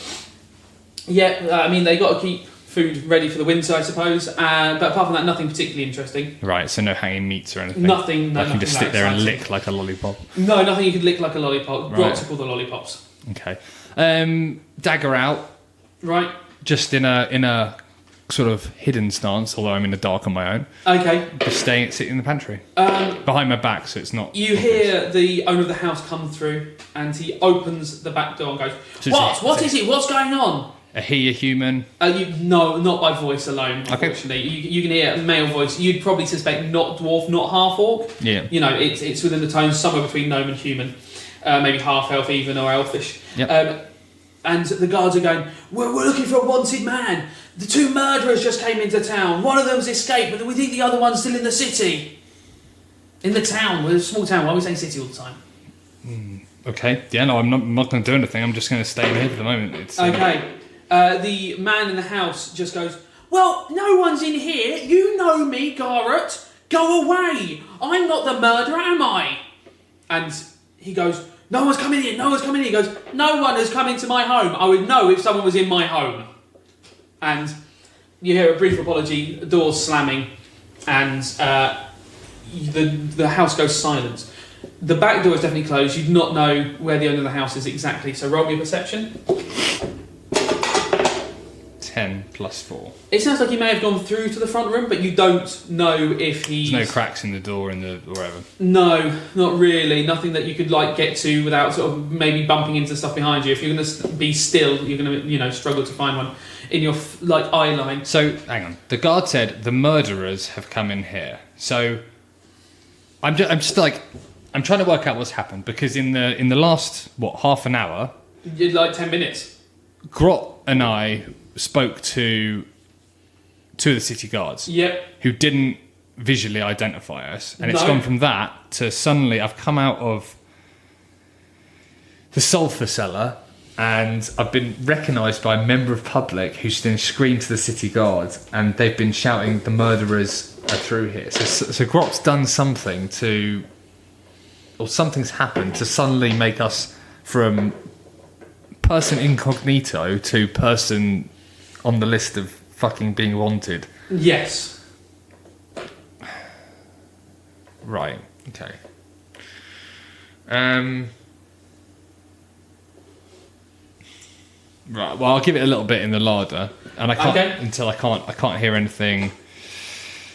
Yeah, I mean, they got to keep food ready for the winter, I suppose. But apart from that, nothing particularly interesting. Right, so no hanging meats or anything? Nothing. No, I can just nothing sit there and exciting. lick like a lollipop? No, nothing you could lick like a lollipop. Right. Grots are called the lollipops. Okay. Dagger out. Right. Just in a sort of hidden stance, although I'm in the dark on my own. Okay. Just sitting in the pantry. Behind my back, so it's not... You hear the owner of the house come through, and he opens the back door and goes, What is it? What's going on? A he, a human? No, not by voice alone, unfortunately. Okay. You can hear a male voice. You'd probably suspect not dwarf, not half-orc. Yeah. It's within the tones somewhere between gnome and human. Maybe half-elf even, or elfish. Yep. And the guards are going, we're looking for a wanted man. The 2 murderers just came into town. One of them's escaped, but we think the other one's still in the city. In the town. We're a small town. Why are we saying city all the time? Okay. Yeah, no, I'm not going to do anything. I'm just going to stay in here for the moment. It's, okay. The man in the house just goes, well, no one's in here. You know me, Gorrus. Go away. I'm not the murderer, am I? And he goes, no one's coming in. No one's coming in. He goes, no one has come into my home. I would know if someone was in my home. And you hear a brief apology, the doors slamming, and the house goes silent. The back door is definitely closed. You do not know where the owner of the house is exactly, so roll me a perception. 10. +4. It sounds like he may have gone through to the front room, but you don't know if he's... There's no cracks in the door in the wherever. No, not really. Nothing that you could like get to without sort of maybe bumping into stuff behind you. If you're going to be still, you're going to struggle to find one in your eye line. So hang on. The guard said the murderers have come in here. So I'm just like I'm trying to work out what's happened because in the last half an hour, You'd like 10 minutes. Grot and I spoke to two of the city guards. Yep. Who didn't visually identify us, and it's No. gone from that to suddenly I've come out of the sulphur cellar and I've been recognised by a member of public who's then screamed to the city guard, and they've been shouting the murderers are through here. So Grot's done something or something's happened to suddenly make us from person incognito to person on the list of fucking being wanted. Yes. Right. Okay. Right. Well, I'll give it a little bit in the larder, and I can't until I can't hear anything.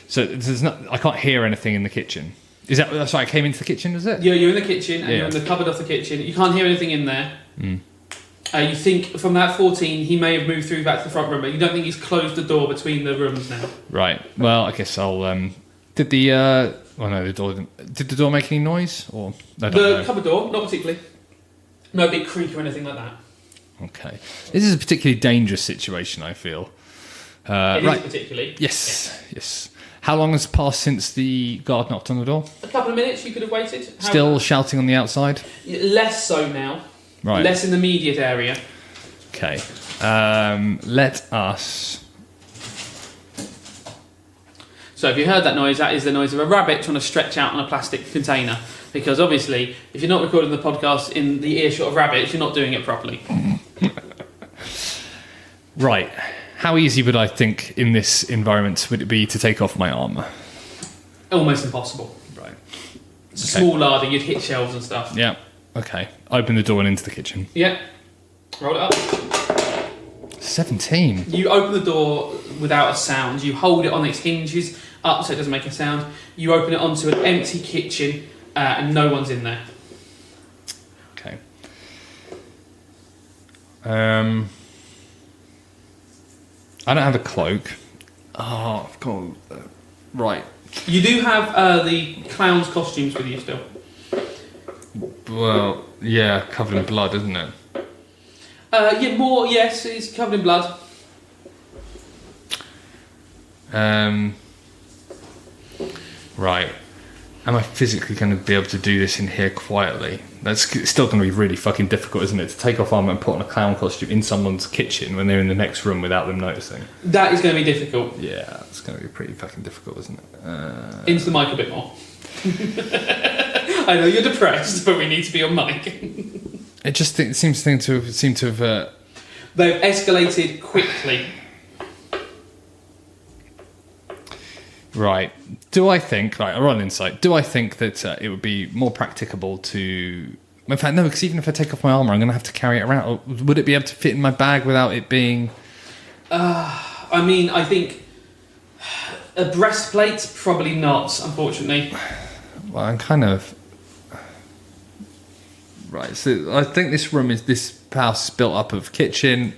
So I can't hear anything in the kitchen. Is that sorry? I came into the kitchen. Is it? You're in the kitchen, and you're in the cupboard of the kitchen. You can't hear anything in there. You think from that 14, he may have moved through back to the front room, but you don't think he's closed the door between the rooms now. Right. Well, I guess I'll. Did the the door didn't. Did the door make any noise or I don't know. The cupboard door, not particularly. No big creak or anything like that. Okay. This is a particularly dangerous situation, I feel. It right. is particularly. Yes. How long has passed since the guard knocked on the door? A couple of minutes. You could have waited. Still shouting on the outside? Less so now. Right. Less in the immediate area. Okay. Let us... So if you heard that noise, that is the noise of a rabbit trying to stretch out on a plastic container. Because obviously, if you're not recording the podcast in the earshot of rabbits, you're not doing it properly. Right. How easy would I think in this environment would it be to take off my armour? Almost impossible. Right. It's a small larder, you'd hit shelves and stuff. Yeah. Okay. Open the door and into the kitchen. Yeah. Roll it up. 17. You open the door without a sound. You hold it on its hinges up so it doesn't make a sound. You open it onto an empty kitchen and no one's in there. Okay. I don't have a cloak. Oh, I've got... right. You do have the clown's costumes with you still. Well, yeah, covered in blood, isn't it? Yes, it's covered in blood. Right. Am I physically going to be able to do this in here quietly? That's still going to be really fucking difficult, isn't it? To take off armour and put on a clown costume in someone's kitchen when they're in the next room without them noticing. That is going to be difficult. Yeah, it's going to be pretty fucking difficult, isn't it? Into the mic a bit more. I know you're depressed, but we need to be on mic. It just seems to have... They've escalated quickly. Right. Do I think... Right, I roll an insight. Do I think that it would be more practicable to... In fact, no, because even if I take off my armour, I'm going to have to carry it around. Or would it be able to fit in my bag without it being... I mean, I think... A breastplate? Probably not, unfortunately. Well, I'm kind of... Right, so I think this house is built up of kitchen,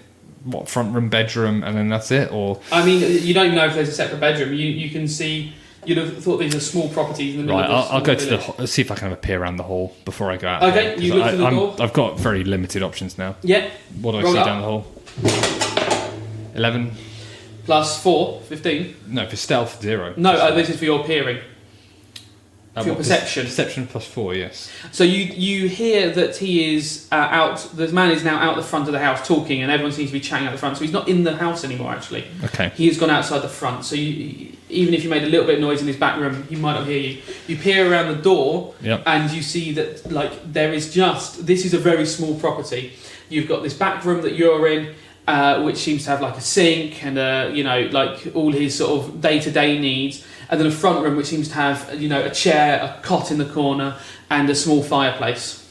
front room, bedroom, and then that's it, or... I mean, you don't know if there's a separate bedroom. You can see... You'd have thought these are small properties in the middle right, of the I'll go village. to see if I can have a peer around the hall before I go out. Okay, here, you look through the door. I've got very limited options now. Yeah. What do I Roll see up. down the hall? 11. Plus 4, 15. No, for stealth, 0. No, this is for your peering. For your what, perception. Perception plus 4, yes. So you hear that he is out. The man is now out the front of the house talking, and everyone seems to be chatting out the front. So he's not in the house anymore. Actually, Okay. he has gone outside the front. So even if you made a little bit of noise in his back room, he might not hear you. You peer around the door, Yep. and you see that there is this is a very small property. You've got this back room that you're in, which seems to have like a sink and like all his sort of day-to-day needs. And then a front room which seems to have, a chair, a cot in the corner, and a small fireplace.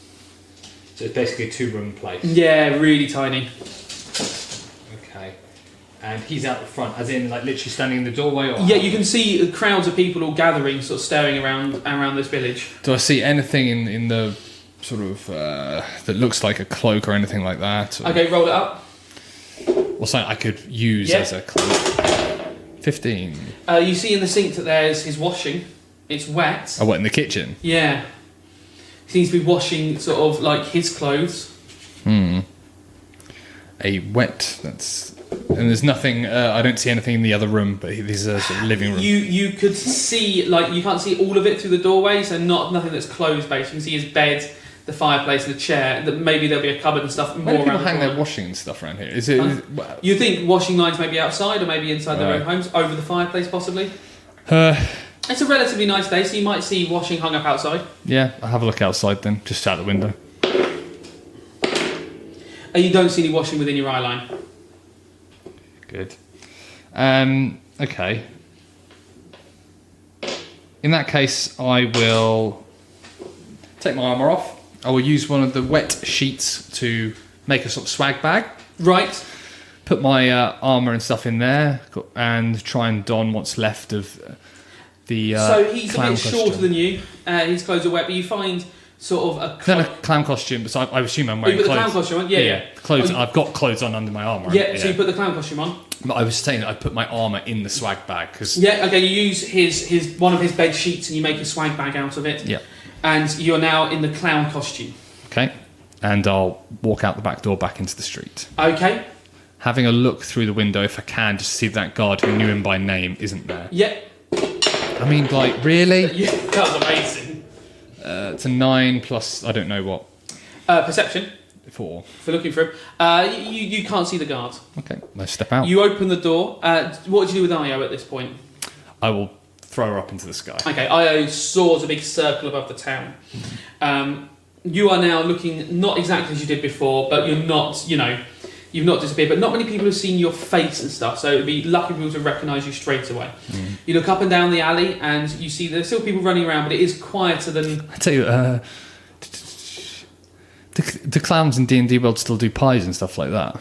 So it's basically a 2-room place. Yeah, really tiny. Okay. and he's out the front, as in like literally standing in the doorway. Or Yeah, you can see crowds of people all gathering, sort of staring around this village. Do I see anything in the sort of that looks like a cloak or anything like that? Or, Okay, roll it up. or something I could use as a cloak? 15. You see in the sink that there's his washing. It's wet. Oh, what, in the kitchen? Yeah. He seems to be washing sort of like his clothes. A wet. And there's nothing. I don't see anything in the other room, but this is a sort of living room. You could see, like, you can't see all of it through the doorway, so nothing that's closed based. You can see his bed, the fireplace, and the chair. That maybe there'll be a cupboard and stuff. Where do more people around hang the their washing and stuff around here? Is it? You think washing lines maybe outside or maybe inside their own homes, over the fireplace possibly? It's a relatively nice day, so you might see washing hung up outside. Yeah, I'll have a look outside then, just out the window. And you don't see any washing within your eye line. Good. Okay. In that case, I will take my armour off. I will use one of the wet sheets to make a sort of swag bag. Right. Put my armour and stuff in there and try and don what's left of the so he's a clown bit costume. shorter than you. His clothes are wet, but you find sort of a... Then a clown costume, but so I assume I'm wearing you put clothes. the clown costume on? Yeah. Clothes. Oh, I've got clothes on under my armour. Yeah, so you put the clown costume on. But I was saying that I put my armour in the swag bag because. Yeah, okay, you use his one of his bed sheets and you make a swag bag out of it. Yeah. And you're now in the clown costume. Okay. And I'll walk out the back door back into the street. Okay. Having a look through the window if I can, just to see if that guard who knew him by name isn't there. Yeah. I mean, like, really? Yeah, that was amazing. It's a 9 plus, I don't know what. Perception. 4. For looking for him. You can't see the guard. Okay, let's step out. You open the door. What do you do with Io at this point? I will throw her up into the sky. Okay, Io soars a big circle above the town. You are now looking not exactly as you did before, but you're not, you've not disappeared, but not many people have seen your face and stuff, so it'd be lucky people to recognise you straight away. You look up and down the alley and you see there's still people running around, but it is quieter than... I tell you, the clowns in D&D world still do pies and stuff like that.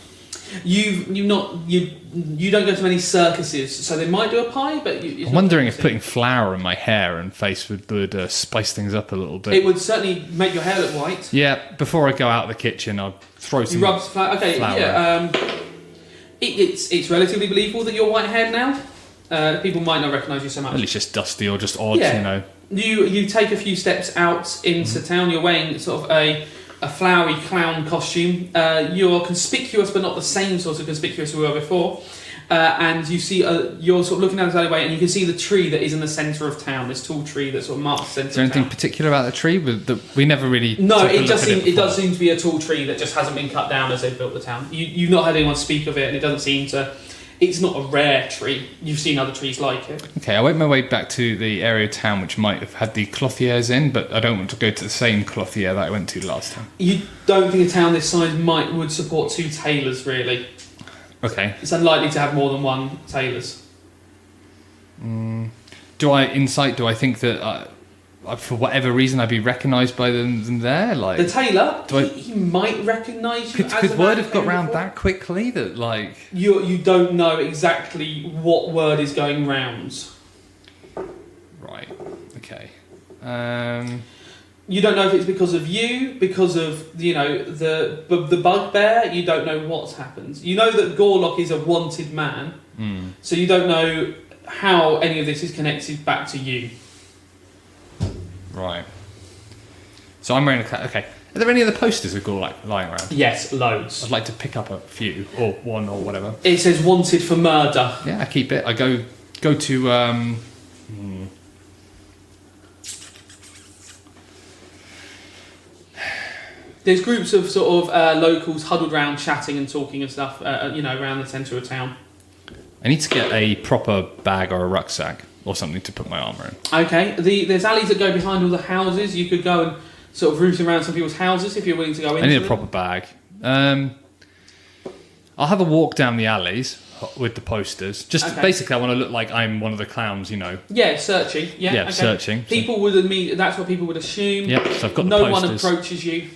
You don't go to many circuses, so they might do a pie, but I'm wondering if putting flour in my hair and face would spice things up a little bit. It would certainly make your hair look white. Yeah, before I go out of the kitchen, I'll throw some. You rub some flour. Okay, flour. yeah. It's relatively believable that you're white-haired now. People might not recognise you so much. At least just dusty or just odd, Yeah. You take a few steps out into town. You're wearing sort of a flowery clown costume. You're conspicuous, but not the same sort of conspicuous you were before. And you see, you're sort of looking down this alleyway, and you can see the tree that is in the centre of town. This tall tree that sort of marks the centre. Is there anything particular about the tree? We never really. No, took a it look does at seem. It does before. seem to be a tall tree that just hasn't been cut down as they've built the town. You've not heard anyone speak of it, and it doesn't seem to. It's not a rare tree. You've seen other trees like it. Okay, I went my way back to the area of town which might have had the clothiers in, but I don't want to go to the same clothier that I went to last time. You don't think a town this size would support 2 tailors, really? Okay. It's unlikely to have more than 1 tailors. Do I think that for whatever reason I'd be recognised by them there? Like The tailor, Do I- he might recognise you. could word have got round that quickly? That like You don't know exactly what word is going round. right? Okay. You don't know if it's because of you, because of the bugbear. You don't know what's happened. You know that Gorlock is a wanted man, so you don't know how any of this is connected back to you. Right. So I'm wearing a... Okay. Are there any other posters of Gorlock lying around? Yes, loads. I'd like to pick up a few, or one, or whatever. It says wanted for murder. Yeah, I keep it. I go to... There's groups of sort of locals huddled around chatting and talking and stuff, around the centre of town. I need to get a proper bag or a rucksack or something to put my armour in. Okay, there's alleys that go behind all the houses. You could go and sort of root around some people's houses if you're willing to go into I need a them. proper bag. I'll have a walk down the alleys with the posters. Just Okay. basically, I want to look like I'm one of the clowns, Yeah, searching. Yeah, Yeah, okay. searching. People would that's what people would assume. Yep, so I've got the No one posters. approaches you.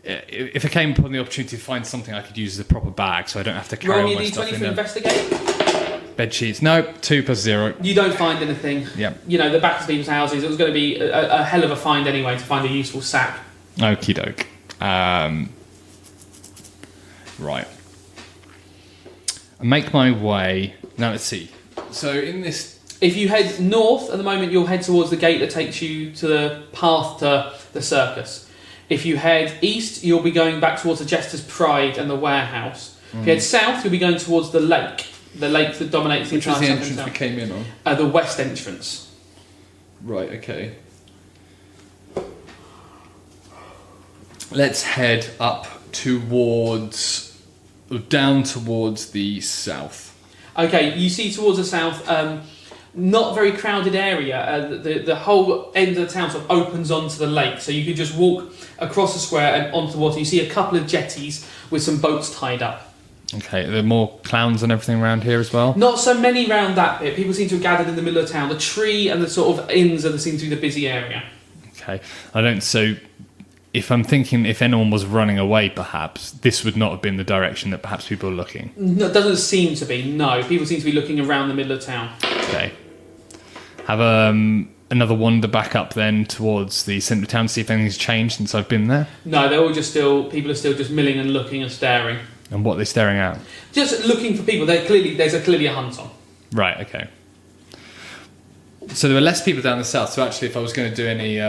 if I came upon the opportunity to find something I could use as a proper bag, so I don't have to carry Roll all your my d20 stuff in for there. investigate. Bed sheets. No, 2 plus 0. You don't find anything. Yep. You know, the back of people's houses, it was going to be a hell of a find anyway to find a useful sack. Okie doke. Right. I make my way. Now let's see. So in this. If you head north at the moment, you'll head towards the gate that takes you to the path to the circus. If you head east, you'll be going back towards the Jester's Pride and the warehouse. If you head south, you'll be going towards the lake that dominates the Which was entire the entrance southern we town. came in on? The west entrance. Right, okay. Let's head up down towards the south. Okay, you see towards the south, not very crowded area. The whole end of the town sort of opens onto the lake, so you could just walk across the square and onto the water. You see a couple of jetties with some boats tied up. Okay, are there more clowns and everything around here as well? Not so many round that bit. People seem to have gathered in the middle of town. The tree and the sort of inns seem to be the busy area. Okay, so if I'm thinking if anyone was running away, perhaps, this would not have been the direction that perhaps people are looking. No, it doesn't seem to be, no. People seem to be looking around the middle of town. Okay. Have another wander back up then towards the centre of town, see if anything's changed since I've been there. No, they're all people are still just milling and looking and staring. And what they're staring at. Just looking for people. There's clearly a hunt on. Right, okay. So there were less people down the south, so actually if I was going to do any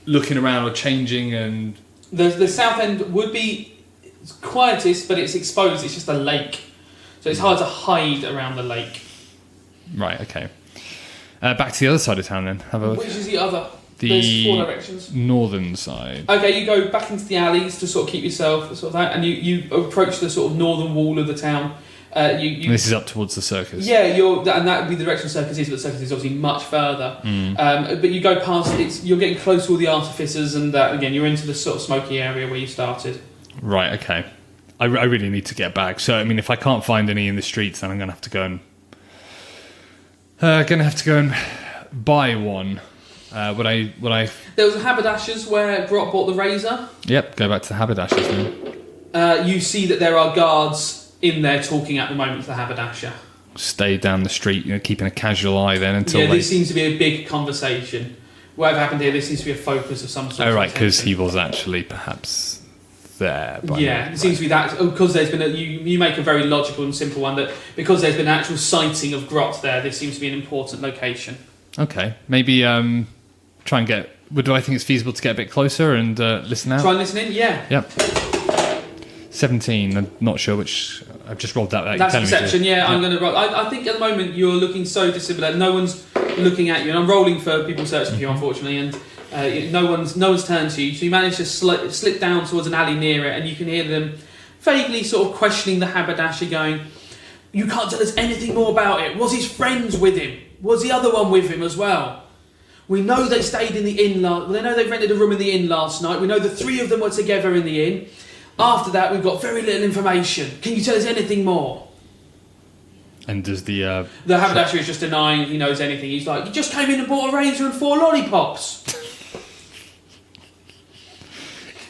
looking around or changing and... The south end would be quietest, but it's exposed. It's just a lake. So it's hard to hide around the lake. Right, okay. Back to the other side of town then. Have a look. Which is the other? The There's 4 directions. northern side. Okay, you go back into the alleys to sort of keep yourself sort of that, and you approach the sort of northern wall of the town. And this is up towards the circus. Yeah, and that would be the direction the circus is, but the circus is obviously much further. But you go past, you're getting close to all the artificers, and again, you're into the sort of smoky area where you started. Right, okay. I really need to get back. So, I mean, if I can't find any in the streets, then I'm going to have to go and buy one. Would I? There was a haberdasher's where Grot bought the razor. Yep, go back to the haberdashers then. You see that there are guards in there talking at the moment to the haberdasher. Stay down the street, keeping a casual eye then until this seems to be a big conversation. Whatever happened here, this seems to be a focus of some sort. Oh, right, because he was actually perhaps there. Yeah, it seems to be that, because there's been you make a very logical and simple one, that because there's been an actual sighting of Grot there, this seems to be an important location. Okay, maybe try and get... Do I think it's feasible to get a bit closer and listen out? Try and listen in, yeah. Yep. 17, I'm not sure which... I've just rolled that. That's perception, yeah. I'm going to roll. I think at the moment you're looking so dissimilar. No one's looking at you, and I'm rolling for people searching for you, unfortunately, and no one's turned to you. So you manage to slip down towards an alley near it, and you can hear them vaguely sort of questioning the haberdasher, going, "You can't tell us anything more about it. Was his friends with him? Was the other one with him as well? We know they stayed in the inn they know they rented a room in the inn last night. We know the 3 of them were together in the inn. After that, we've got very little information. Can you tell us anything more?" And does the haberdasher is just denying he knows anything. He's like, "You just came in and bought a razor and 4 lollipops."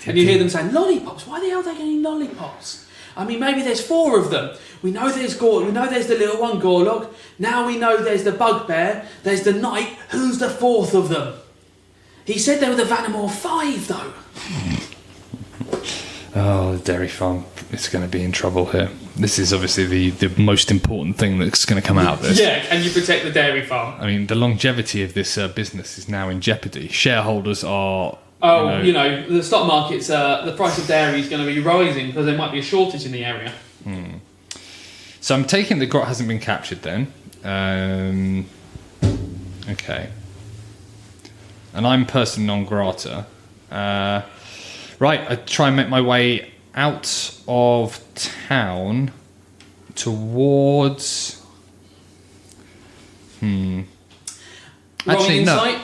And you hear them saying, "Lollipops? Why the hell are they getting lollipops? I mean, maybe there's 4 of them. We know there's we know there's the little one, Gorlog. Now we know there's the bugbear. There's the knight. Who's the 4th of them? He said they were the Vanamore 5, though." Oh, the dairy farm is going to be in trouble here. This is obviously the most important thing that's going to come out of this. Yeah, and you protect the dairy farm. I mean, the longevity of this business is now in jeopardy. Shareholders are... the stock market's... the price of dairy is going to be rising because there might be a shortage in the area. So I'm taking the Grot hasn't been captured then. Okay. And I'm person non grata. Right, I try and make my way out of town towards... Rolling Actually, no. insight?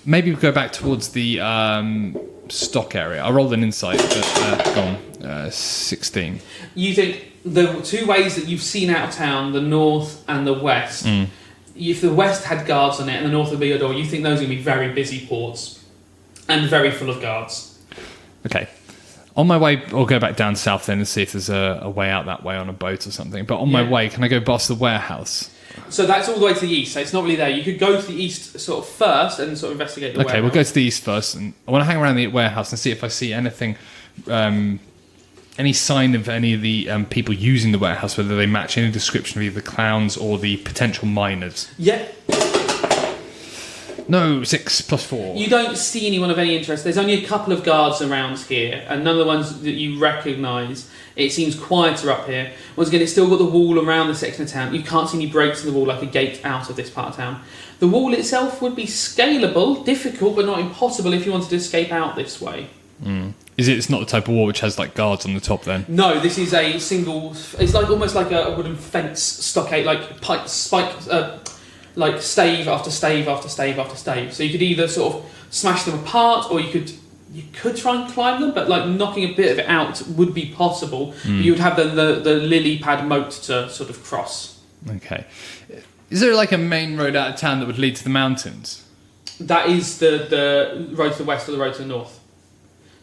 Maybe we go back towards the stock area. I rolled an insight, but 16. You think the 2 ways that you've seen out of town, the north and the west, if the west had guards on it and the north would be a door, you think those are going to be very busy ports and very full of guards. Okay. On my way, I'll go back down south then and see if there's a way out that way on a boat or something. But on my way, can I go past the warehouse? So that's all the way to the east, so it's not really there. You could go to the east sort of first and sort of investigate the warehouse. Okay, we'll go to the east first. And I want to hang around the warehouse and see if I see anything, any sign of any of the people using the warehouse, whether they match any description of either the clowns or the potential miners. Yeah. No, 6 + 4. You don't see anyone of any interest. There's only a couple of guards around here, and none of the ones that you recognise. It seems quieter up here. Once again, it's still got the wall around the section of town. You can't see any breaks in the wall like a gate out of this part of town. The wall itself would be scalable, difficult, but not impossible if you wanted to escape out this way. It's not the type of wall which has like guards on the top then? No, this is a single... It's like almost like a wooden fence stockade, like spike... like stave after stave after stave after stave. So you could either sort of smash them apart, or you could try and climb them, but like knocking a bit of it out would be possible. But you would have the lily pad moat to sort of cross. Okay. Is there like a main road out of town that would lead to the mountains? That is the road to the west or the road to the north.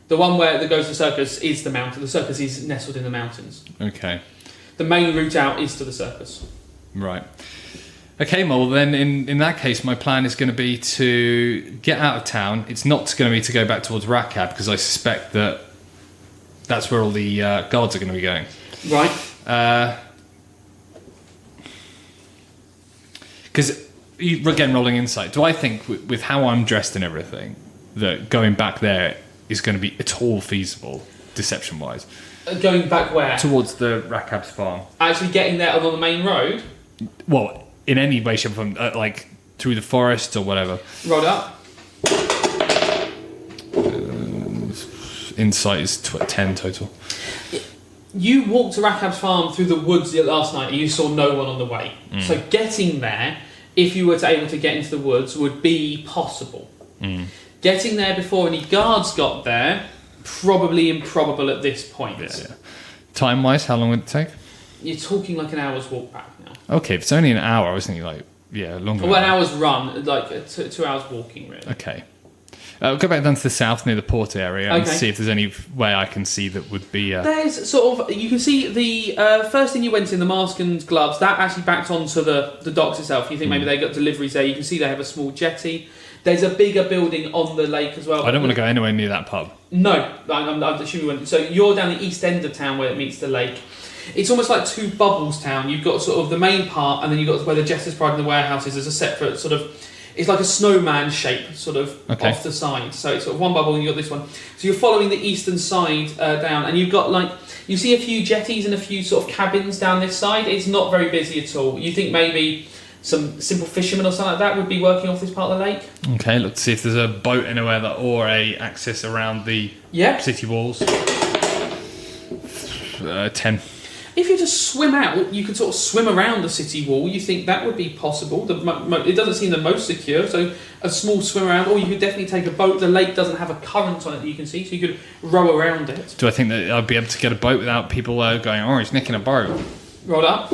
The one that goes to the circus is the mountain. The circus is nestled in the mountains. Okay. The main route out is to the circus. Right. Okay, well then in that case my plan is going to be to get out of town. It's not going to be to go back towards Rakab because I suspect that's where all the guards are going to be going. Right. Because, again, rolling insight, do I think with how I'm dressed and everything that going back there is going to be at all feasible, deception-wise? Going back where? Towards the Rakab's farm. Actually getting there on the main road? Well, in any way, shape, or form, like through the forest or whatever. Roll up. Insight is 10 total. You walked to Rakab's farm through the woods last night and you saw no one on the way. So getting there, if you were able to get into the woods, would be possible. Getting there before any guards got there, probably improbable at this point. Yeah. Time-wise, how long would it take? You're talking like an hour's walk back now. Okay, if it's only an hour, I was thinking longer. Well, an hour's run, like 2 hours walking, really. Okay. We'll go back down to the south near the port area and Okay. see if there's any way I can see that would be... There's sort of... You can see the first thing you went in, the mask and gloves, that actually backed onto the docks itself. You think maybe they got deliveries there. You can see they have a small jetty. There's a bigger building on the lake as well. I don't want to go anywhere near that pub. No, I'm assuming you went... So you're down the east end of town where it meets the lake. It's almost like two bubbles town. You've got sort of the main part, and then you've got where the Jester's Pride and the warehouse is. There's a separate sort of... It's like a snowman shape, sort of, off the side. So it's sort of one bubble, and you've got this one. So you're following the eastern side down, and you've got, like... You see a few jetties and a few sort of cabins down this side. It's not very busy at all. You think maybe some simple fishermen or something like that would be working off this part of the lake? Okay, let's see if there's a boat anywhere or a access around the city walls. 10. If you just swim out, you could sort of swim around the city wall. You think that would be possible. It doesn't seem the most secure, so a small swim around, or you could definitely take a boat. The lake doesn't have a current on it that you can see, so you could row around it. Do I think that I'd be able to get a boat without people going, oh, he's nicking a boat? Roll up.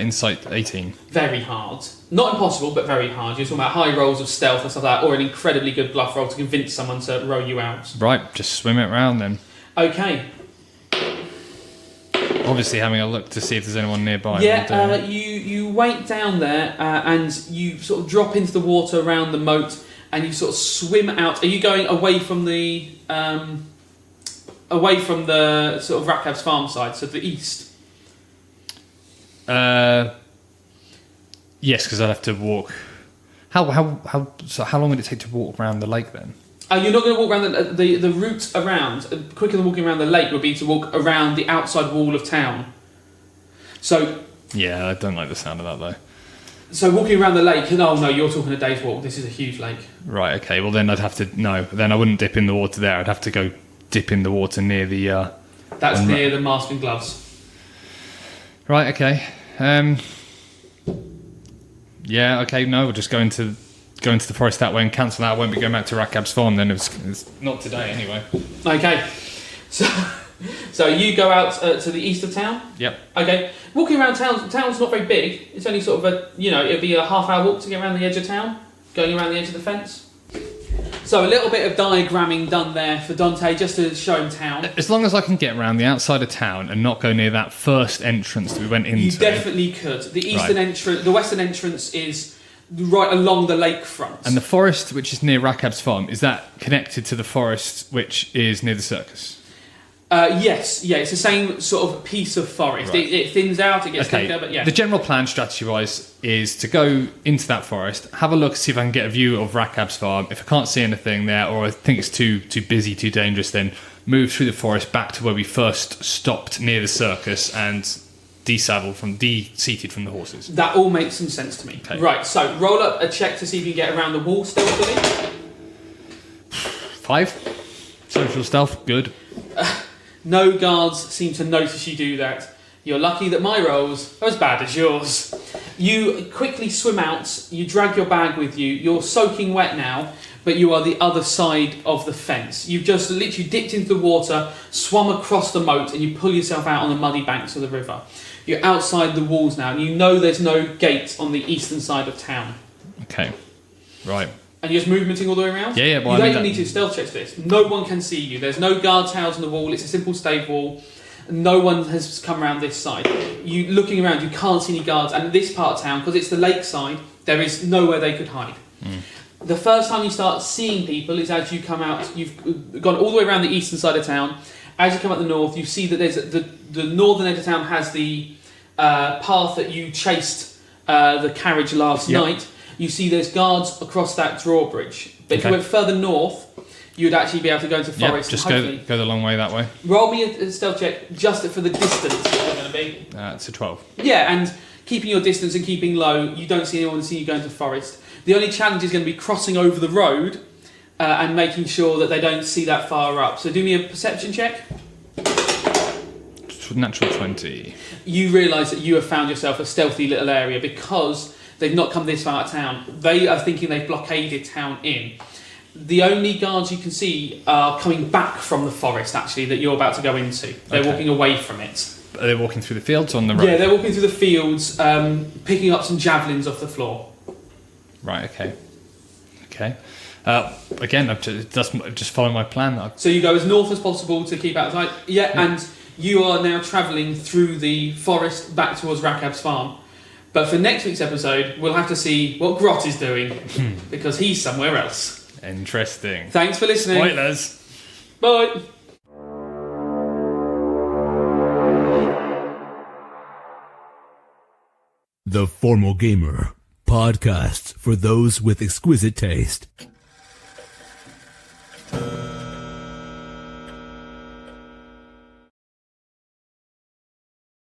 Insight 18. Very hard. Not impossible, but very hard. You're talking about high rolls of stealth and stuff like that, or an incredibly good bluff roll to convince someone to row you out. Right, just swim it around then. Okay. Obviously having a look to see if there's anyone nearby. Yeah, you wait down there and you sort of drop into the water around the moat and you sort of swim out. Are you going away from the sort of Rakab's farm side, so the east? Yes, because I'd have to walk. How long would it take to walk around the lake then? You're not going to walk around the route around. Quicker than walking around the lake would be to walk around the outside wall of town. So. Yeah, I don't like the sound of that though. So walking around the lake. Oh no, you're talking a day's walk. This is a huge lake. Right. Okay. Well, then I'd have to Then I wouldn't dip in the water there. I'd have to go dip in the water near the. That's near the mask and gloves. Right. Okay. Yeah. Okay. No, we'll just go into the forest that way and cancel that. I won't be going back to Rakab's farm then. It's not today anyway. Okay. So you go out to the east of town? Yep. Okay. Walking around town's not very big. It's only sort of it'd be a half-hour walk to get around the edge of town, going around the edge of the fence. So a little bit of diagramming done there for Dante, just to show him town. As long as I can get around the outside of town and not go near that first entrance that we went into. You definitely could. The eastern entrance, the western entrance is right along the lakefront. And the forest, which is near Rakab's farm, is that connected to the forest which is near the circus? Yes, it's the same sort of piece of forest. Right. It thins out, it gets thicker, but yeah. The general plan, strategy-wise, is to go into that forest, have a look, see if I can get a view of Rakab's farm. If I can't see anything there, or I think it's too busy, too dangerous, then move through the forest back to where we first stopped near the circus and de-seated from the horses. That all makes some sense to me. Okay. Right, so roll up a check to see if you can get around the wall stealthily. 5. Social stealth, good. No guards seem to notice you do that. You're lucky that my rolls are as bad as yours. You quickly swim out, you drag your bag with you, you're soaking wet now, but you are the other side of the fence. You've just literally dipped into the water, swum across the moat, and you pull yourself out on the muddy banks of the river. You're outside the walls now, and you know there's no gate on the eastern side of town. Okay, right. And you're just movementing all the way around? Yeah. Well, you don't even need to stealth check this. No one can see you. There's no guard towers on the wall. It's a simple stave wall. No one has come around this side. You looking around, you can't see any guards. And this part of town, because it's the lakeside, there is nowhere they could hide. The first time you start seeing people is as you come out. You've gone all the way around the eastern side of town. As you come out the north, you see that there's the northern end of town has the path that you chased the carriage last night. You see there's guards across that drawbridge. But if you went further north, you would actually be able to go into forest. Just and go the long way that way. Roll me a stealth check just for the distance you're going to be. It's a 12. Yeah, and keeping your distance and keeping low, you don't see anyone see you go into forest. The only challenge is going to be crossing over the road and making sure that they don't see that far up. So do me a perception check. Natural 20. You realise that you have found yourself a stealthy little area because they've not come this far out of town. They are thinking they've blockaded town in. The only guards you can see are coming back from the forest, actually, that you're about to go into. They're walking away from it. Are they walking through the fields or on the road? Yeah, they're walking through the fields, picking up some javelins off the floor. Right, okay. Again, I've just following my plan. So you go as north as possible to keep out of sight. Yeah, and you are now travelling through the forest back towards Rakab's farm. But for next week's episode, we'll have to see what Grot is doing, because he's somewhere else. Interesting. Thanks for listening. Spoilers. Bye. The Formal Gamer, podcasts for those with exquisite taste.